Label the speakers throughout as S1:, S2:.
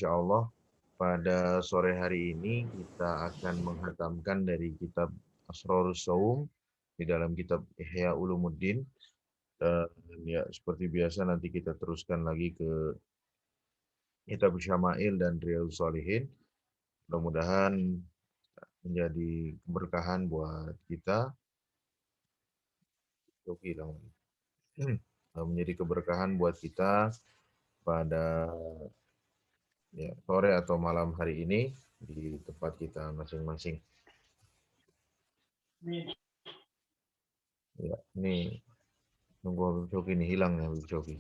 S1: Insyaallah pada sore hari ini kita akan menghatamkan dari kitab Asrarus Shaum di dalam kitab Ihya Ulumuddin. Dan ya seperti biasa nanti kita teruskan lagi ke kitab Syama'il dan Riyadhus Shalihin. Mudah-mudahan menjadi keberkahan buat kita. Menjadi keberkahan buat kita pada sore atau malam hari ini di tempat kita masing-masing. Ya, ini nunggu Habib Shoki nih, hilang nih Habib Shoki.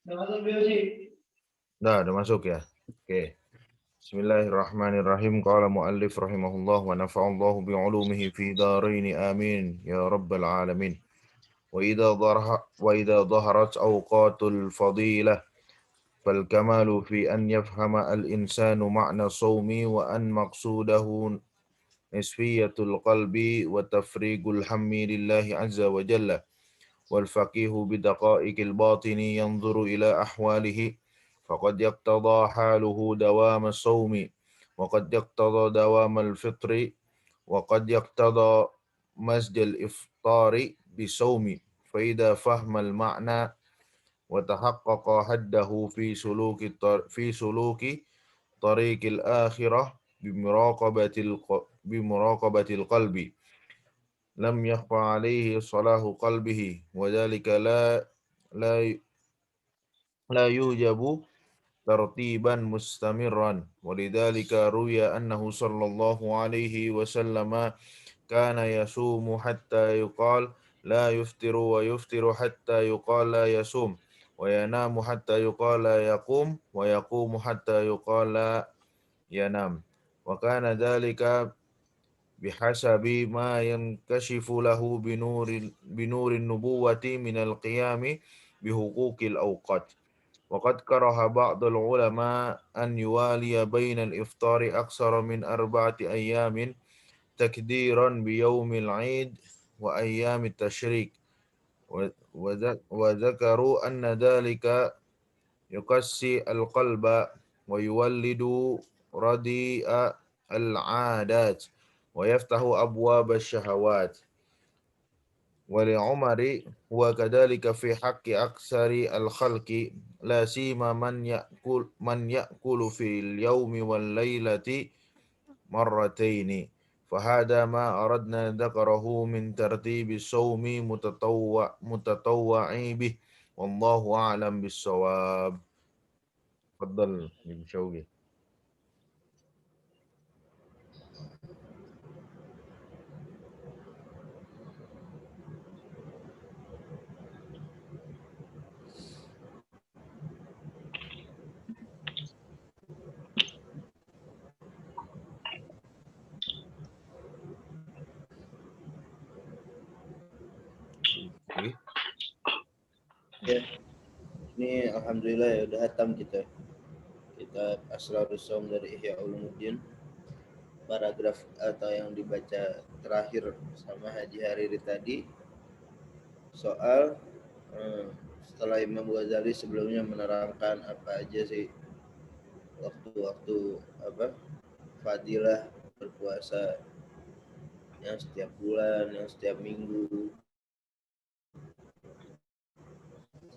S1: Udah masuk ya? Oke. Bismillahirrahmanirrahim. Qala muallif rahimahullah wa nafa'allahu bi'ulumihi fi dharain amin ya rabbal alamin. وإذا ظهرت أوقات الفضيلة فالكمال في أن يفهم الإنسان معنى الصوم وأن مقصوده نسفية القلب وتفريق الهم لله عز وجل والفقيه بدقائق الباطن ينظر إلى أحواله فقد يقتضى حاله دوام الصوم وقد يقتضى دوام الفطر وقد يقتضى مزج الإفطار بصوم فإذا فهم المعنى وتحقق حده في سلوك طريق الآخرة بمراقبة القلب لم يخفى عليه صلاح قلبه وذلك لا لا يوجب ترتيبا مستمرا ولذلك روي أنه صلى الله عليه وسلم كان يصوم حتى يقال لا يفطر ويفطر حتى يقال لا يصوم وينام حتى يقال لا يقوم ويقوم حتى يقال لا ينام وكان ذلك بحسب ما ينكشف له بنور النبوة من القيام بحقوق الأوقات وقد كره بعض العلماء أن يوالي بين الإفطار أكثر من 4 أيام تكديرا بيوم العيد وأيام التشريك وذكروا أن ذلك يقسي القلب ويولد رديء العادات ويفتح أبواب الشهوات ولعمر وكذلك في حق أكثر الخلق لا سيما من يأكل في اليوم والليلة مرتين فهذا ما أردنا ذكره من ترتيب الصوم متطوع به والله أعلم بالصواب. تفضل ابن شوقي.
S2: Ya, ini alhamdulillah ya udah hatam kita Asrarus Shaum dari Ihya Ulumuddin, paragraf atau yang dibaca terakhir sama Haji Hariri tadi soal setelah Imam Ghazali sebelumnya menerangkan apa aja sih waktu-waktu fadilah berpuasa yang setiap bulan, yang setiap minggu,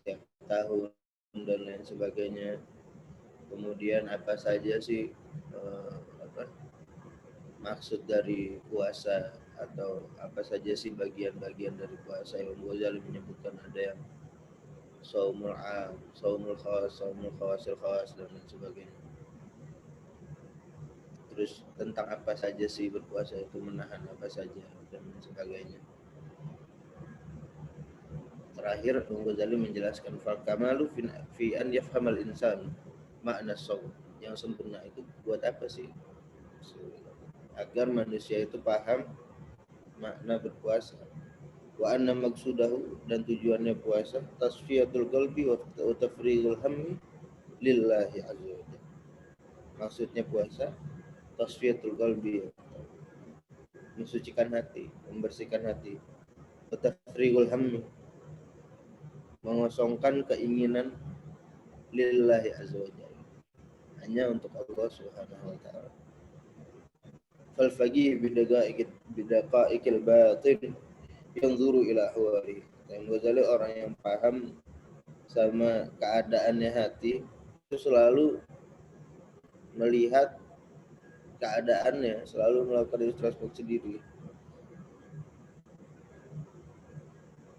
S2: setiap tahun dan lain sebagainya. Kemudian apa saja sih maksud dari puasa atau apa saja sih bagian-bagian dari puasa. Imam Ghazali menyebutkan ada yang saumul am, saumul khawasil khawas dan lain sebagainya. Terus tentang apa saja sih berpuasa itu, menahan apa saja dan lain sebagainya. Terakhir Imam Ghazali menjelaskan fal kamalu fi an yafhamal insan makna shaum. Yang sempurna itu buat apa sih? Agar manusia itu paham makna berpuasa. Wa anna maqsudahu, dan tujuannya puasa, tasfiyatul qalbi wa tafrighul hammi lillahi azza wa jalla. Maksudnya puasa tasfiyatul qalbi, mensucikan hati, membersihkan hati. Wa tafrighul hammi, mengosongkan keinginan lillahi azza wa jalla, hanya untuk Allah Subhanahu wa taala. Fal faqih bidaqaiqil batin yanzuru ila ahwali. Yang Ghazali orang yang paham sama keadaannya hati itu selalu melihat keadaannya, selalu melakukan introspeksi diri.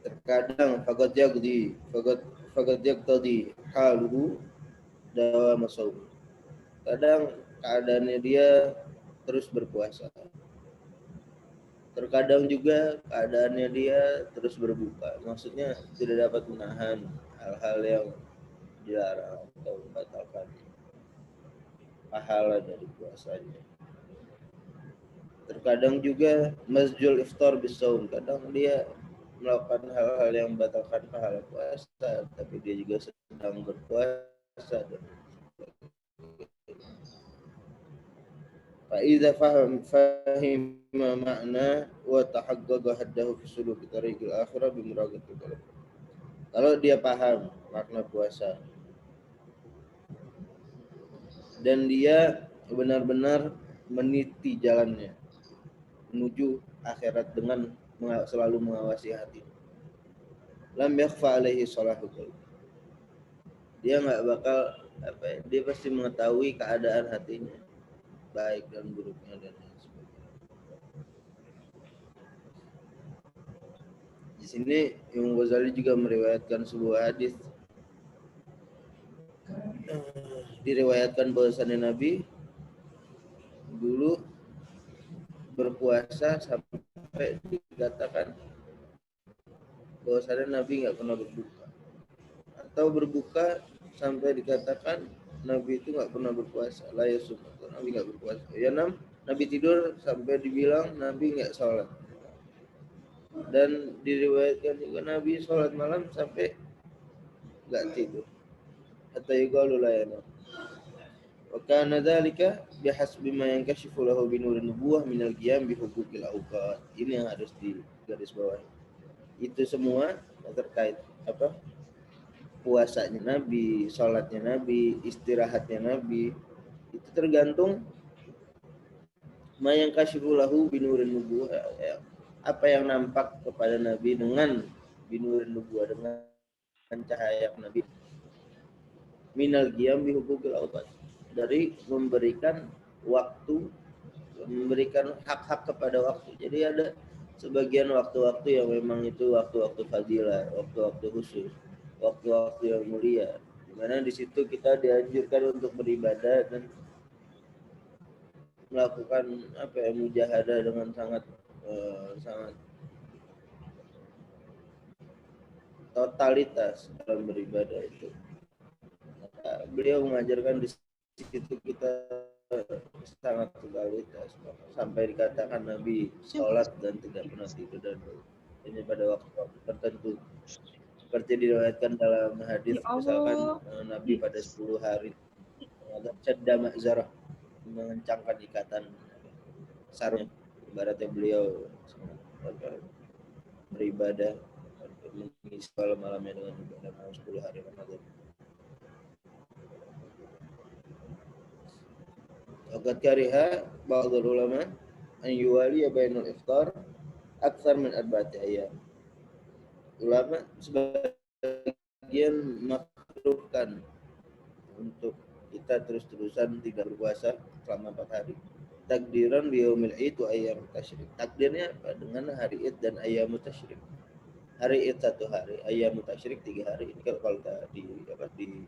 S2: Terkadang faqad yaqtadi haluhu dawama shaum. Kadang keadaannya dia terus berpuasa. Terkadang juga keadaannya dia terus berbuka. Maksudnya tidak dapat menahan hal-hal yang dilarang atau membatalkan pahala dari puasanya. Terkadang juga masjul iftar bisaum. Kadang dia melakukan hal-hal yang membatalkan pahala puasa, tapi dia juga sedang berpuasa. Fa'idha fahim makna wa tahaqqaqa haddahu fi suluki tariqil akhirah bimuraqatil qalb. Kalau dia paham makna puasa dan dia benar-benar meniti jalannya menuju akhirat dengan selalu mengawasi hati, lam yakhfa alaihi salahul qalb. Dia nggak bakal dia pasti mengetahui keadaan hatinya, baik dan buruknya dan lain sebagainya. Di sini Imam Ghazali juga meriwayatkan sebuah hadis. Diriwayatkan bahwasannya Nabi dulu berpuasa sampai dikatakan bahwasannya Nabi nggak pernah berbuka, atau berbuka sampai dikatakan Nabi itu nggak pernah berpuasa. La yasum, Nabi nggak berpuasa. Ya Nabi tidur sampai dibilang Nabi nggak sholat. Dan diriwayatkan juga Nabi sholat malam sampai nggak tidur. Hatta yuqalu la yanam. Wa kana dzalika bihasbi ma yankashifu lahu bi nurin nubuwah min al-qiyam bi huquqil awqat. Ini yang harus digarisbawahi. Itu semua terkait puasanya Nabi, sholatnya Nabi, istirahatnya Nabi, itu tergantung ma yankashifu lahu bi nurin nubuwah, apa yang nampak kepada Nabi dengan binurin nubuwah, dengan cahaya Nabi, minal qiyam bi huquqil awqat, dari memberikan waktu, memberikan hak-hak kepada waktu. Jadi ada sebagian waktu-waktu yang memang itu waktu-waktu fadilah, waktu-waktu khusus, waktu-waktu yang mulia, di mana di situ kita dianjurkan untuk beribadah dan melakukan mujahadah dengan sangat totalitas dalam beribadah itu. Maka beliau mengajarkan di situ kita sangat totalitas, sampai dikatakan Nabi sholat dan tidak pernah tidur, dan ini pada waktu-waktu tertentu. Seperti diriwayatkan dalam hadis, misalkan Nabi pada 10 hari syadda ma'zarah, mengencangkan ikatan sarung, ibaratnya beliau beribadah mengisi malam-malamnya dengan ibadah 10 hari Ramadan. Waqad kariha ba'dul ulama an yuwali bainal iftar akthar min arba'ati ayyam. Ulama sebagian makruhkan untuk kita terus-terusan tidak berpuasa selama 4 hari. Takdiran biyaumil id wa ayyam tasyrik. Takdirnya apa? Dengan hari id dan ayyam tasyrik. Hari id 1 hari, ayyam tasyrik 3 hari. Ini kalau di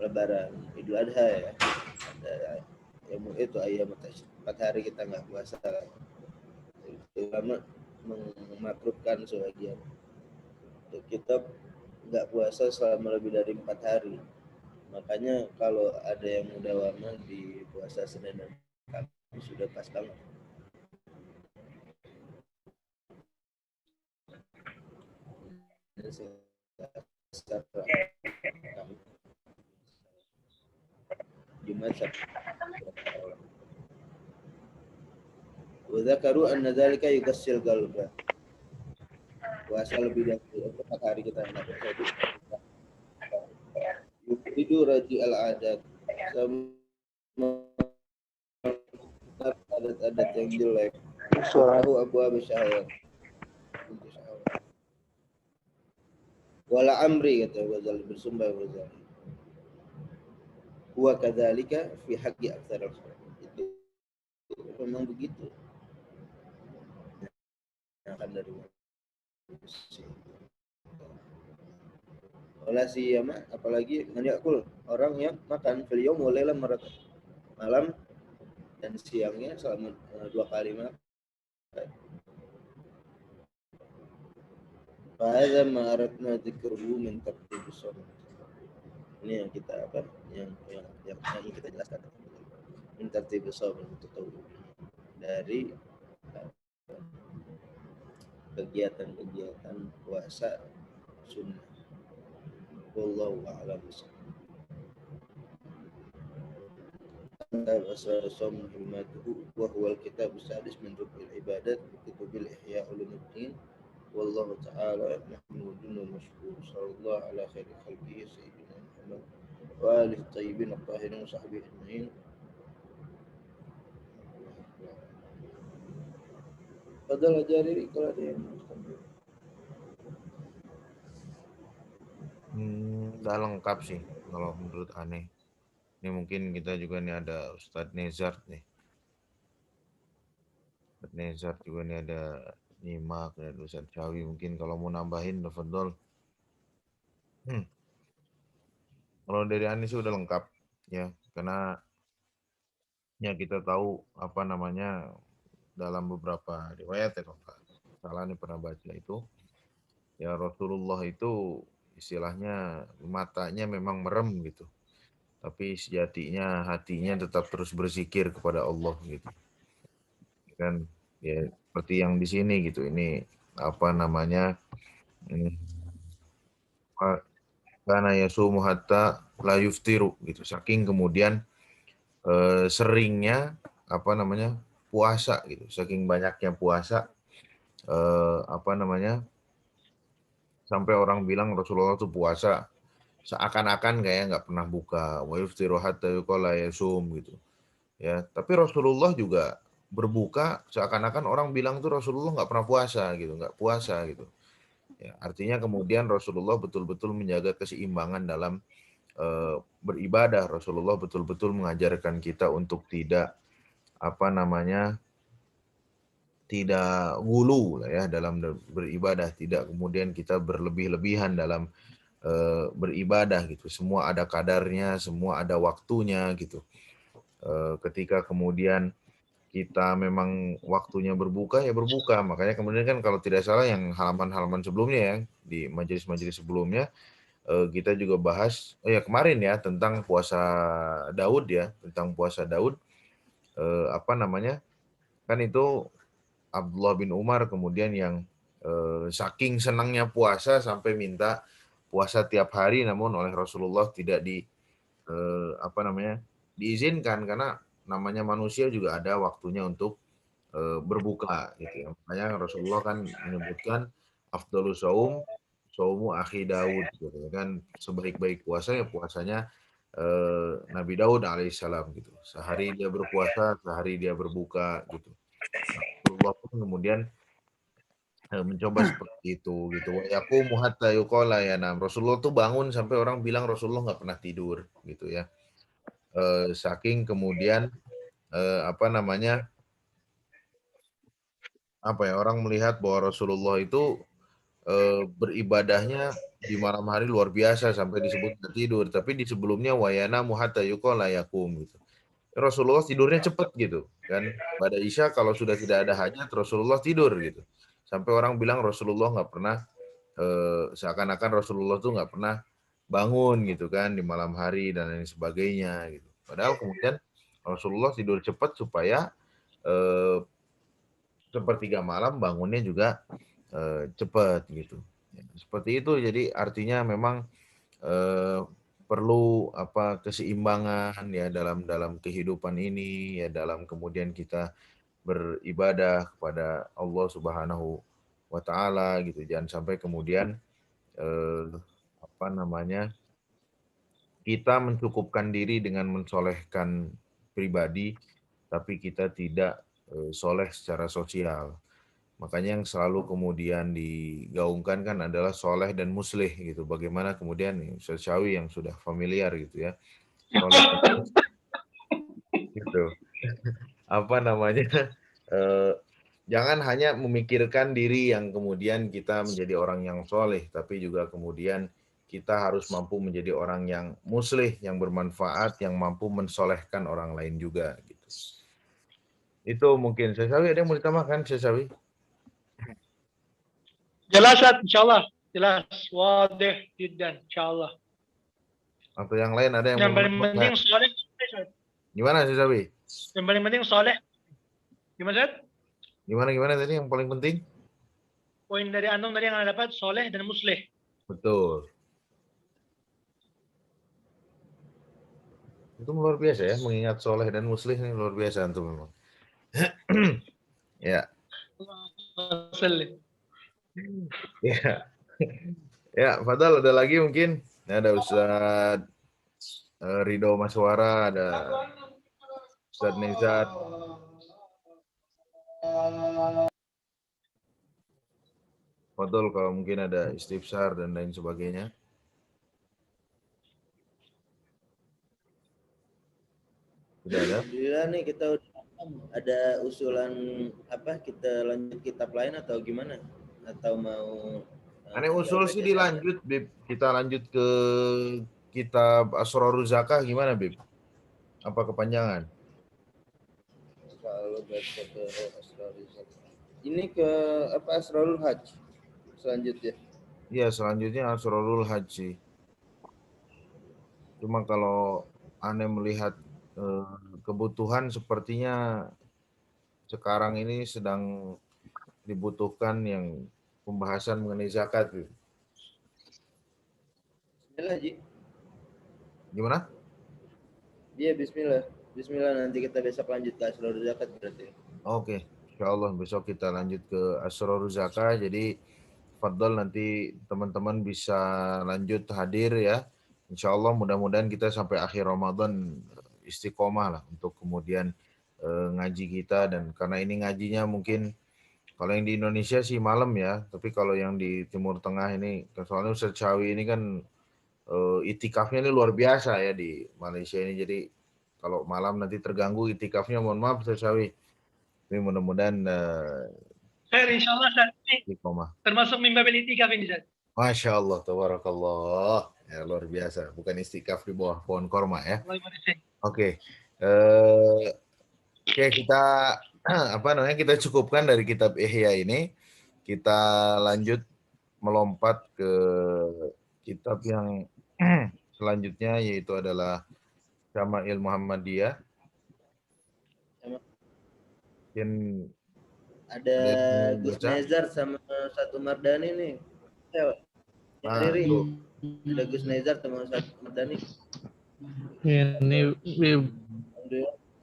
S2: Lebaran Idul Adha ya. Ada yang itu ayyam tasyrik. 4 hari kita nggak puasa. Ulama memakruhkan sebagian untuk kita nggak puasa selama lebih dari 4 hari. Makanya kalau ada yang mudawamah di puasa Senin dan Kamis sudah pas banget. Jumat Sabtu. Wa dzakaru anna dzalika yughassil qalba. Puasa lebih dari 4 hari kita hendak puasa itu. Yuridu raji al-adat. Adat-adat yang jelek. Tahu abu syahwat. Wala amri kata Ghazali, bersumpah Ghazali. Wa kadzalika fi haqqi aktsar itu memang begitu. Akan dari wala siyama apalagi yakul orang yang makan fil yaum wa lailan maratan, malam dan siangnya selama 2 kali makan. Fahadha ma aradna dzikruhu min tartibus shalah. Ini yang kita yang kita jelaskan. Min tartibus shalah untuk tahu dari kegiatan-kegiatan puasa sunnah. Wallahu a'lam bishawab. Kitab Asrar Muhimmatuhu wa huwa al-kitab as-sadis min rukn al-ibadat wa kutubil ihya ulumuddin. Wallahu ta'ala mahmudun wa mashkur. Sallallahu ala khairi khalqihi sayyidina Muhammad wa alihi tayyibin at-tahirin wa sahbihi ajma'in. Padahal ajari kalau ada yang
S1: Udah lengkap sih kalau menurut aneh. Ini mungkin kita juga nih ada Ustadz Nezar nih. Ustadz Nezar juga nih ada Nyimak, ada Ustadz Syawi. Mungkin kalau mau nambahin, tafadhol. Kalau dari aneh sih udah lengkap ya, karena ya kita tahu apa namanya dalam beberapa riwayat ya kalau nggak salah nih pernah baca itu ya Rasulullah itu istilahnya matanya memang merem gitu. Tapi sejatinya hatinya tetap terus berzikir kepada Allah gitu. Kan ya seperti yang di sini gitu. Ini apa namanya? Karena yasumu hatta la yuftiru gitu. Saking kemudian seringnya apa namanya? Puasa gitu. Saking banyaknya puasa apa namanya? Sampai orang bilang Rasulullah itu puasa seakan-akan kayak nggak pernah buka, wa yuftiru hatta yuqala yasum gitu. Ya, tapi Rasulullah juga berbuka seakan-akan orang bilang tuh Rasulullah nggak pernah puasa gitu, nggak puasa gitu. Ya, artinya kemudian Rasulullah betul-betul menjaga keseimbangan dalam beribadah. Rasulullah betul-betul mengajarkan kita untuk tidak apa namanya tidak gulu lah ya dalam beribadah, tidak kemudian kita berlebih-lebihan dalam beribadah gitu. Semua ada kadarnya, semua ada waktunya gitu. Ketika kemudian kita memang waktunya berbuka ya berbuka. Makanya kemudian kan kalau tidak salah yang halaman-halaman sebelumnya ya di majelis-majelis sebelumnya kita juga bahas ya kemarin ya tentang puasa Daud ya, tentang puasa Daud apa namanya? Kan itu Abdullah bin Umar kemudian yang saking senangnya puasa sampai minta puasa tiap hari namun oleh Rasulullah tidak apa namanya diizinkan karena namanya manusia juga ada waktunya untuk berbuka gitu ya. Makanya Rasulullah kan menyebutkan afdhalus shaum saumu akhi Daud gitu ya kan sebaik-baik puasa ya puasanya Nabi Daud alaihissalam gitu. Sehari dia berpuasa, sehari dia berbuka gitu. Rasulullah pun kemudian mencoba seperti itu gitu. Wa yaqumu hatta yuqala ya nam. Rasulullah tuh bangun sampai orang bilang Rasulullah nggak pernah tidur gitu ya. Saking kemudian apa namanya apa ya orang melihat bahwa Rasulullah itu beribadahnya di malam hari luar biasa sampai disebut nggak tidur. Tapi di sebelumnya wayana muhatta yuqala yakum gitu. Rasulullah tidurnya cepat gitu kan. Pada Isya kalau sudah tidak ada hajat Rasulullah tidur gitu. Sampai orang bilang Rasulullah nggak pernah seakan-akan Rasulullah tuh nggak pernah bangun gitu kan di malam hari dan lain sebagainya gitu. Padahal kemudian Rasulullah tidur cepat supaya sepertiga malam bangunnya juga cepat gitu. Seperti itu. Jadi artinya memang perlu keseimbangan ya dalam kehidupan ini ya, dalam kemudian kita beribadah kepada Allah Subhanahu wa taala gitu. Jangan sampai kemudian eh, kita mencukupkan diri dengan mensolehkan pribadi, tapi kita tidak soleh secara sosial. Makanya yang selalu kemudian digaungkan kan adalah soleh dan muslih gitu. Bagaimana kemudian Ustaz Syawi yang sudah familiar gitu ya, soleh gitu. eh, Jangan hanya memikirkan diri yang kemudian kita menjadi orang yang soleh, tapi juga kemudian kita harus mampu menjadi orang yang muslih, yang bermanfaat, yang mampu mensolehkan orang lain juga. Gitu. Itu mungkin. Saya Sawi, ada yang mau ditambahkan, Saya Sawi?
S3: Jelas, insyaallah. Jelas, wadih jiddan, insyaallah.
S1: Atau yang lain ada yang
S3: Yang
S1: mau
S3: paling penting
S1: menambahkan?
S3: soleh.
S1: Gimana, Saya Sawi?
S3: Yang paling penting soleh. Gimana, Ustaz?
S1: Gimana tadi yang paling penting?
S3: Poin dari antum tadi yang anda dapat, soleh dan muslih.
S1: Betul. Itu luar biasa ya, mengingat soleh dan muslih ini luar biasa antum memang. Ya. Ya. Ya, Fadal ada lagi mungkin? Ada Ustaz Ridho Maswara, ada Ustaz Nezat. Fadal kalau mungkin ada istifsar dan lain sebagainya. Tidak ada?
S2: Alhamdulillah nih kita udah ada usulan apa, kita lanjut kitab lain atau gimana? Atau mau
S1: Aneh
S2: kita
S1: usul sih
S2: baca
S1: dilanjut, Bib. Kita lanjut ke kitab Asrorul Zakah gimana, Bib? Apa kepanjangan?
S2: kalau baca ke Asrarul Zakah. Ini ke apa, Asrarul Hajj selanjutnya.
S1: Iya, selanjutnya Asrorul Haji. Cuma kalau aneh melihat kebutuhan sepertinya sekarang ini sedang dibutuhkan yang pembahasan mengenai zakat. Bib.
S2: Bismillah, Ji.
S1: Gimana?
S2: Iya, bismillah. Bismillah, nanti kita besok lanjut ke Asrarul Zakat berarti.
S1: Oke, insya Allah besok kita lanjut ke Asrorul Zakah. Jadi Fadl nanti teman-teman bisa lanjut hadir ya. Insya Allah mudah-mudahan kita sampai akhir Ramadan istiqomah lah untuk kemudian ngaji kita. Dan karena ini ngajinya mungkin kalau yang di Indonesia sih malam ya, tapi kalau yang di Timur Tengah ini, soalnya Ustaz Syawi ini kan itikafnya ini luar biasa ya di Malaysia ini. Jadi kalau malam nanti terganggu itikafnya, mohon maaf Ustaz Syawi. Tapi mudah-mudahan
S3: Khair, insyaallah, Ustaz.
S1: istiqomah.
S3: Termasuk mimbabil itikaf ini, Ustaz.
S1: Masya Allah, tabarakallah. Ya, luar biasa. Bukan istikaf di bawah pohon korma ya. Oke. Oke, kita kita cukupkan dari kitab Ihya ini. Kita lanjut melompat ke kitab yang selanjutnya, yaitu adalah Syama'il Muhammadiyah. Mungkin
S2: ada Gus Nezar sama Satu Mardani nih. Riri. Ada Gus Nezar sama Satu Mardani.
S4: Ini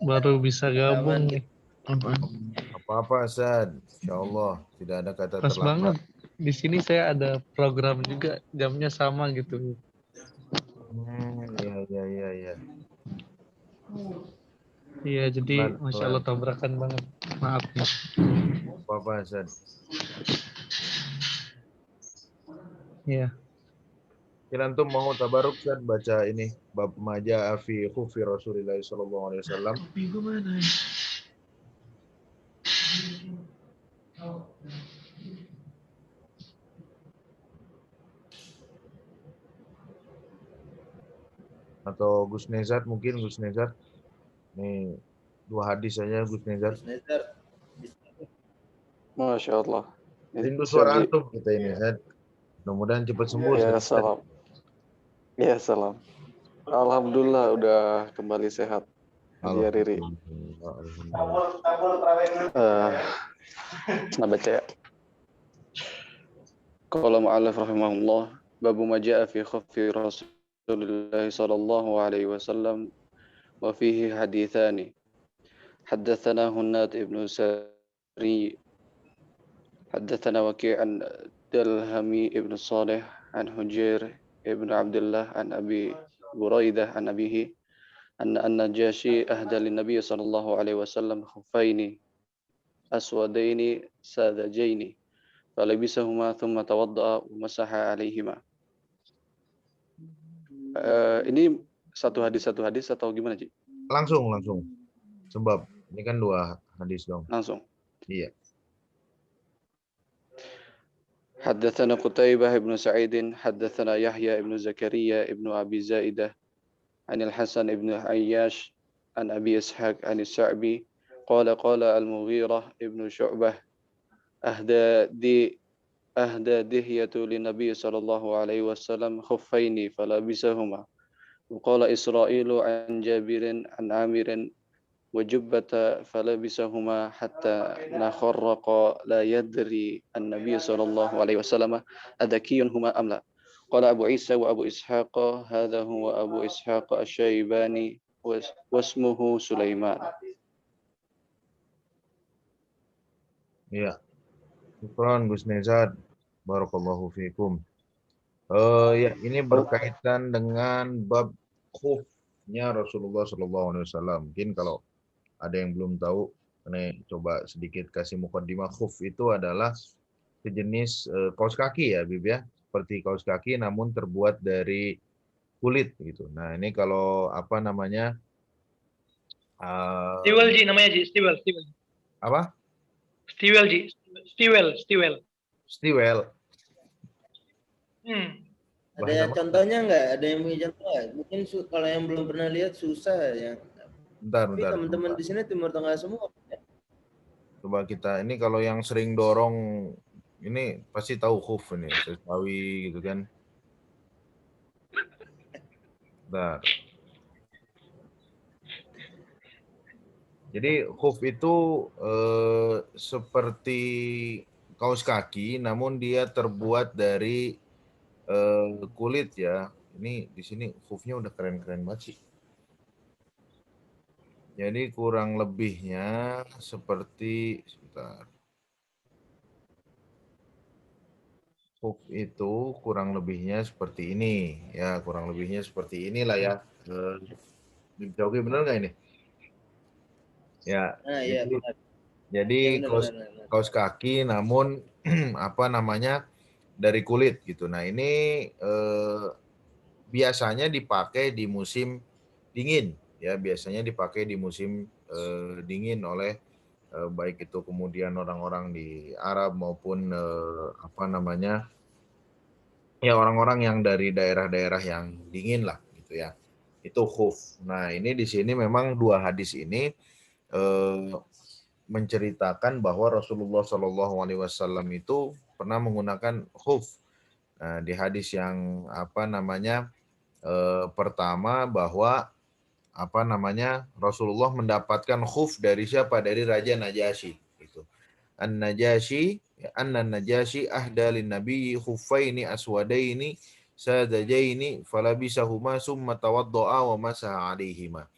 S4: baru bisa gabung nih.
S1: Apa-apa, Sad. Insya Allah tidak ada kata
S4: Pas
S1: terlambat.
S4: banget. Di sini saya ada program juga, jamnya sama gitu.
S1: Iya.
S4: Iya, jadi Masya Allah tabrakan banget. Maaf nih.
S1: Apa-apa, Sad.
S4: Iya.
S1: Kira antum mau tabaruk Sad baca ini bab maja fi khufi Rasulillah sallallahu alaihi wasallam.
S4: Minggu mana?
S1: Atau Gus Nezat mungkin, Gus Nezat. Nih 2 hadis saja Gus Nezat.
S5: Masya Allah.
S1: Rindu suara antum kita ini, Zat. Mudah-mudahan cepat sembuh.
S5: Ya, salam. Ya, salam. Alhamdulillah udah kembali sehat. Ya, Riri. Nah, baca ya. Qala mu'allif rahimahullah, babu ma jaa fi khaffi Rasulillah sallallahu alaihi wasallam wa fihi hadithani. Haddatsana Hunnad ibnu Sari, haddatsana Waki' an Dalhami ibnu Salih an Hujair ibnu Abdullah an Abi Buraidah an abihi anna an-Najashi ahda lin-nabiy sallallahu alaihi wasallam khuffaini aswadaini sadajaini falabisahuma thumma tawadda'a wa masaha alaihima. Ini satu hadis atau gimana, Ci?
S1: Langsung. Sebab ini kan 2 hadis dong.
S5: Langsung.
S1: Iya.
S5: Haddatsana Qutaibah ibnu Sa'id, haddatsana Yahya ibnu Zakaria ibnu Abi Zaidah, anil Hasan ibnu Ayyash, an Abi Ishaq an Sa'bi, qala al-Mughirah ibnu Syu'bah, ahda dihyatu lin-nabiy sallallahu alaihi wasallam khuffaini falabisahuma. Qala Isra'ilu an Jabirin an Amirin wa jubbata falabisahuma hatta nakharraqa la yadri an-nabiy sallallahu alaihi wasallam adakiyun huma am la. Qala Abu Isa wa Abu Ishaq, hadha huwa Abu Ishaq asy-Syaibani wasmuhu Sulaiman.
S1: Iya. Syukran Gus Nezad. Barakallahu fiikum. Ya, ini berkaitan dengan bab khufnya Rasulullah SAW. Mungkin kalau ada yang belum tahu, ini coba sedikit kasih mukaddimah. Khuf itu adalah sejenis kaos kaki ya, Bib ya. Seperti kaos kaki namun terbuat dari kulit gitu. Nah, ini kalau apa namanya?
S3: Stiwel Ji namanya Ji, Stiwel.
S1: Apa?
S3: Stiwel Ji, Stiwel.
S2: Ada contohnya nggak? Ada yang punya contoh nggak? Mungkin kalau yang belum pernah lihat susah ya.
S1: Bentar.
S2: Teman-teman di sini Timur Tengah semua.
S1: Coba kita ini kalau yang sering dorong ini pasti tahu khuf ini, Sawi gitu kan. Bentar. Jadi khuf itu seperti kaos kaki namun dia terbuat dari kulit ya. Ini di sini khufnya udah keren-keren banget sih. Jadi kurang lebihnya seperti sebentar. Khuf itu kurang lebihnya seperti ini ya, kurang lebihnya seperti inilah ya. Oke, benar nggak ini? Ya.
S2: Iya,
S1: jadi kaos kaki namun apa namanya dari kulit gitu. Nah ini biasanya dipakai di musim dingin ya, biasanya dipakai di musim dingin oleh baik itu kemudian orang-orang di Arab maupun apa namanya ya orang-orang yang dari daerah-daerah yang dingin lah gitu ya. Itu khuf. Nah ini di sini memang 2 hadis ini menceritakan bahwa Rasulullah SAW itu pernah menggunakan khuf. Nah, di hadis yang apa namanya pertama bahwa apa namanya Rasulullah mendapatkan khuf dari siapa? Dari Raja Najasyi. Gitu. An-Najasyi, An-Najasyi ahda lin-nabi khuffaini aswadaini sadajaini falabisahuma summa tawaddo'a wa masaha alaihima.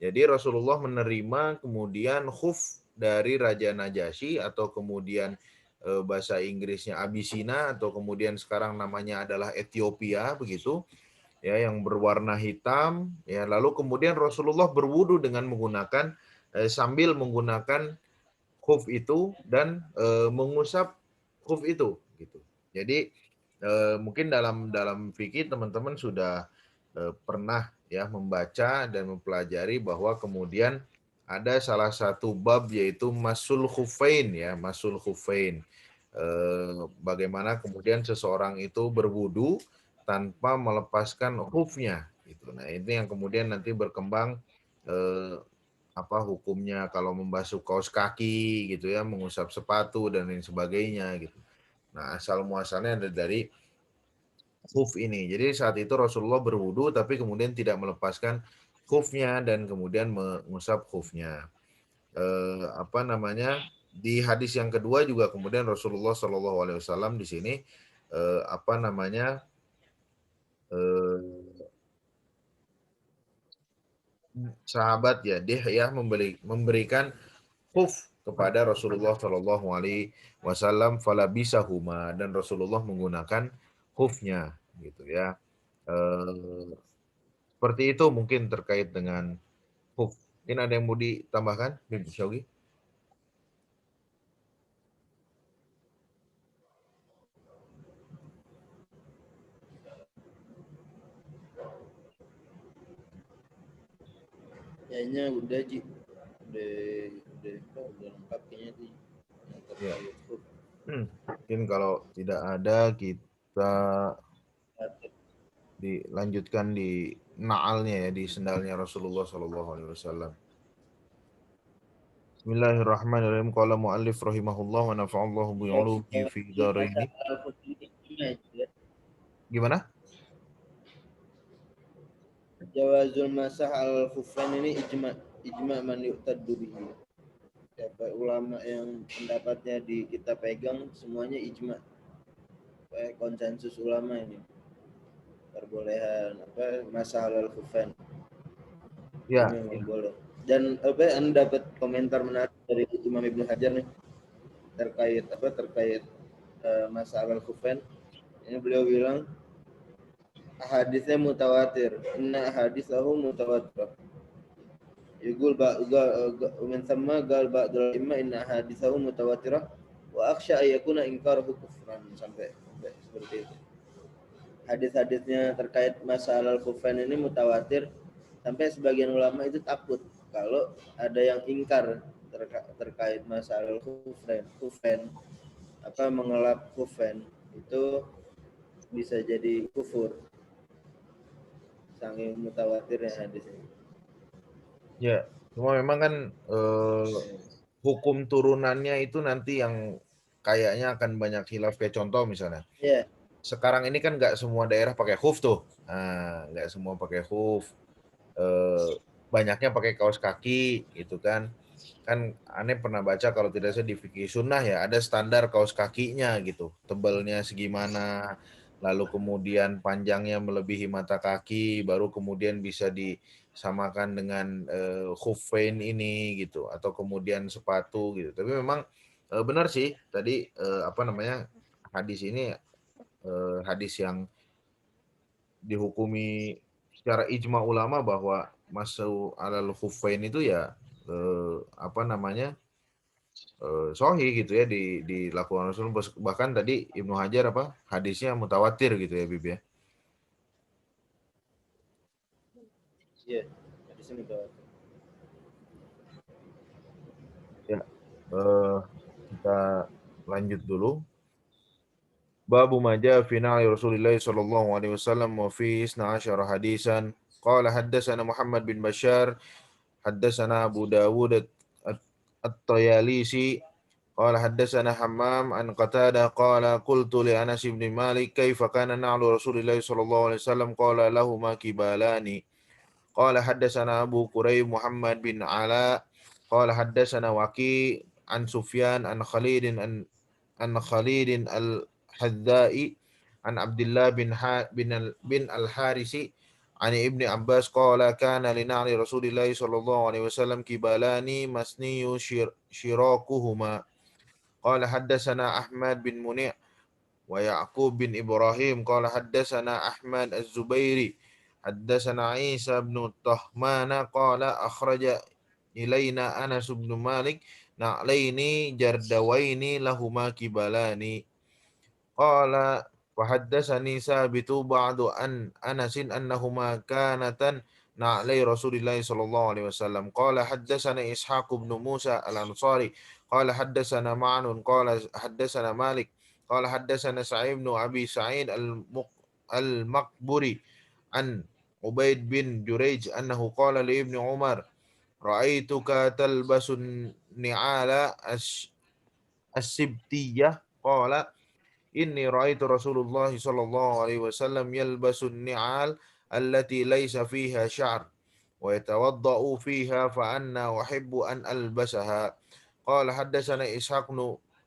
S1: Jadi Rasulullah menerima kemudian khuf dari Raja Najasyi atau kemudian bahasa Inggrisnya Abisina atau kemudian sekarang namanya adalah Ethiopia begitu ya, yang berwarna hitam ya, lalu kemudian Rasulullah berwudu dengan menggunakan sambil menggunakan khuf itu dan mengusap khuf itu gitu. Jadi mungkin dalam fikih teman-teman sudah pernah ya membaca dan mempelajari bahwa kemudian ada salah satu bab yaitu masul khufain ya, masul khufain. Bagaimana kemudian seseorang itu berwudu tanpa melepaskan khufnya gitu. Nah, ini yang kemudian nanti berkembang apa hukumnya kalau membasuh kaos kaki gitu ya, mengusap sepatu dan lain sebagainya gitu. Nah, asal muasalnya ada dari khuf ini. Jadi saat itu Rasulullah berwudu tapi kemudian tidak melepaskan khufnya dan kemudian mengusap khufnya. Apa namanya? Di hadis yang kedua juga kemudian Rasulullah SAW di sini apa namanya sahabat ya Dihyah memberikan khuf kepada Rasulullah Shallallahu Alaihi Wasallam falabisahuma, dan Rasulullah menggunakan khufnya gitu ya. Seperti itu mungkin terkait dengan khuf. Mungkin ada yang mau ditambahkan, Bib Syaugi?
S2: Kayaknya udah Ji. Udah lengkap kayaknya Ji. Yang terkait khuf.
S1: Mungkin kalau tidak ada kita dilanjutkan di na'alnya ya, di sendalnya Rasulullah Shallallahu Alaihi Wasallam. Bismillahirrahmanirrahim. Qala mu'allif rahimahullah wa nafa'allahu bi'ulumihi fi dharaini. Gimana?
S2: Jawazul masah al-khuffain ini ijma man yu'taddu bihi. Siapa ulama yang pendapatnya kita pegang semuanya ijma. Kayak konsensus ulama ini. Perbolehan masah al-khuffain.
S1: Ya.
S2: Ini memang boleh. Dan Anda dapat komentar menarik dari Imam Ibnu Hajar nih terkait masalah al-khuffain. Ini beliau bilang hadisnya mutawatir. Inna hadisahu mutawatir. Yaqul min thamma qal ba'dul imma inna hadisahu mutawatirah wa akhsha ay yakuna inkaruhu kufran, sampai seperti itu. Hadis-hadisnya terkait masalah al-khuffain ini mutawatir, sampai sebagian ulama itu takut kalau ada yang ingkar terkait masalah khuffain, mengelap khuffain itu bisa jadi kufur. Saking mutawatirnya hadis ini.
S1: Ya, cuma memang kan hukum turunannya itu nanti yang kayaknya akan banyak khilaf. Kayak contoh misalnya.
S2: Yeah.
S1: Sekarang ini kan nggak semua daerah pakai khuf tuh. Nah, nggak semua pakai khuf. Banyaknya pakai kaos kaki gitu kan. Kan aneh pernah baca kalau tidak salah di fikih sunnah ya, ada standar kaos kakinya gitu. Tebalnya segimana, lalu kemudian panjangnya melebihi mata kaki, baru kemudian bisa disamakan dengan khuffain ini gitu, atau kemudian sepatu gitu. Tapi memang benar sih tadi hadis ini hadis yang dihukumi secara ijma ulama bahwa masuk alal khuffain itu ya sahih gitu ya, dilakukan Rasul. Bahkan tadi Ibnu Hajar hadisnya mutawatir gitu ya, Bib ya.
S2: Iya, hadisnya mutawatir.
S1: Ya, kita lanjut dulu. Babu maja fi na'i Rasulillah sallallahu alaihi wasallam wa fi 12 hadisan. Qala haddatsana Muhammad bin Bashar, haddatsana Abu Dawud at-Tayalisi, qala haddatsana Hammam an Qatadah qala qultu li Anas bin Malik kaifa kana na'lu Rasulillah sallallahu alaihi wasallam qala lahuma kibalani. Qala haddatsana Abu Quraib Muhammad bin Ala qala haddatsana Waqi an Sufyan an Khalid al-Haddai an Abdullah bin al-Harisi an Ibni Abbas qala kana li na'li Rasulillah sallallahu alaihi wasallam kibalani masniyu shirakuhuma. Qala haddatsana Ahmad bin Muni' wa Ya'qub bin Ibrahim qala haddatsana Ahmad az-Zubairi haddatsana Isa bin Tahmana qala akhraja ilaina Anas bin Malik na'laini jardawaini lahuma kibalani. Qala wa haddatsani Sabitu ba'du an Anasin annahuma kanatan na'lai Rasulillah sallallahu alaihi wasallam. Qala haddatsana Ishaq bin Musa al-Ansari qala haddatsana Ma'nun qala haddatsana Malik qala haddatsana Sa'id bin Abi Sa'id al-Maqburi an Ubaid bin Jurayj annahu qala li Ibni Umar ra'aituka talbasun ni'ala as-sibtiyah qala inni ra'aitu Rasulullah sallallahu alaihi wasallam yalbasu an-ni'al allati laysa fiha sya'r wa yatawadda'u fiha fa anna uhibbu an albasaha. Qala haddatsana Ishaq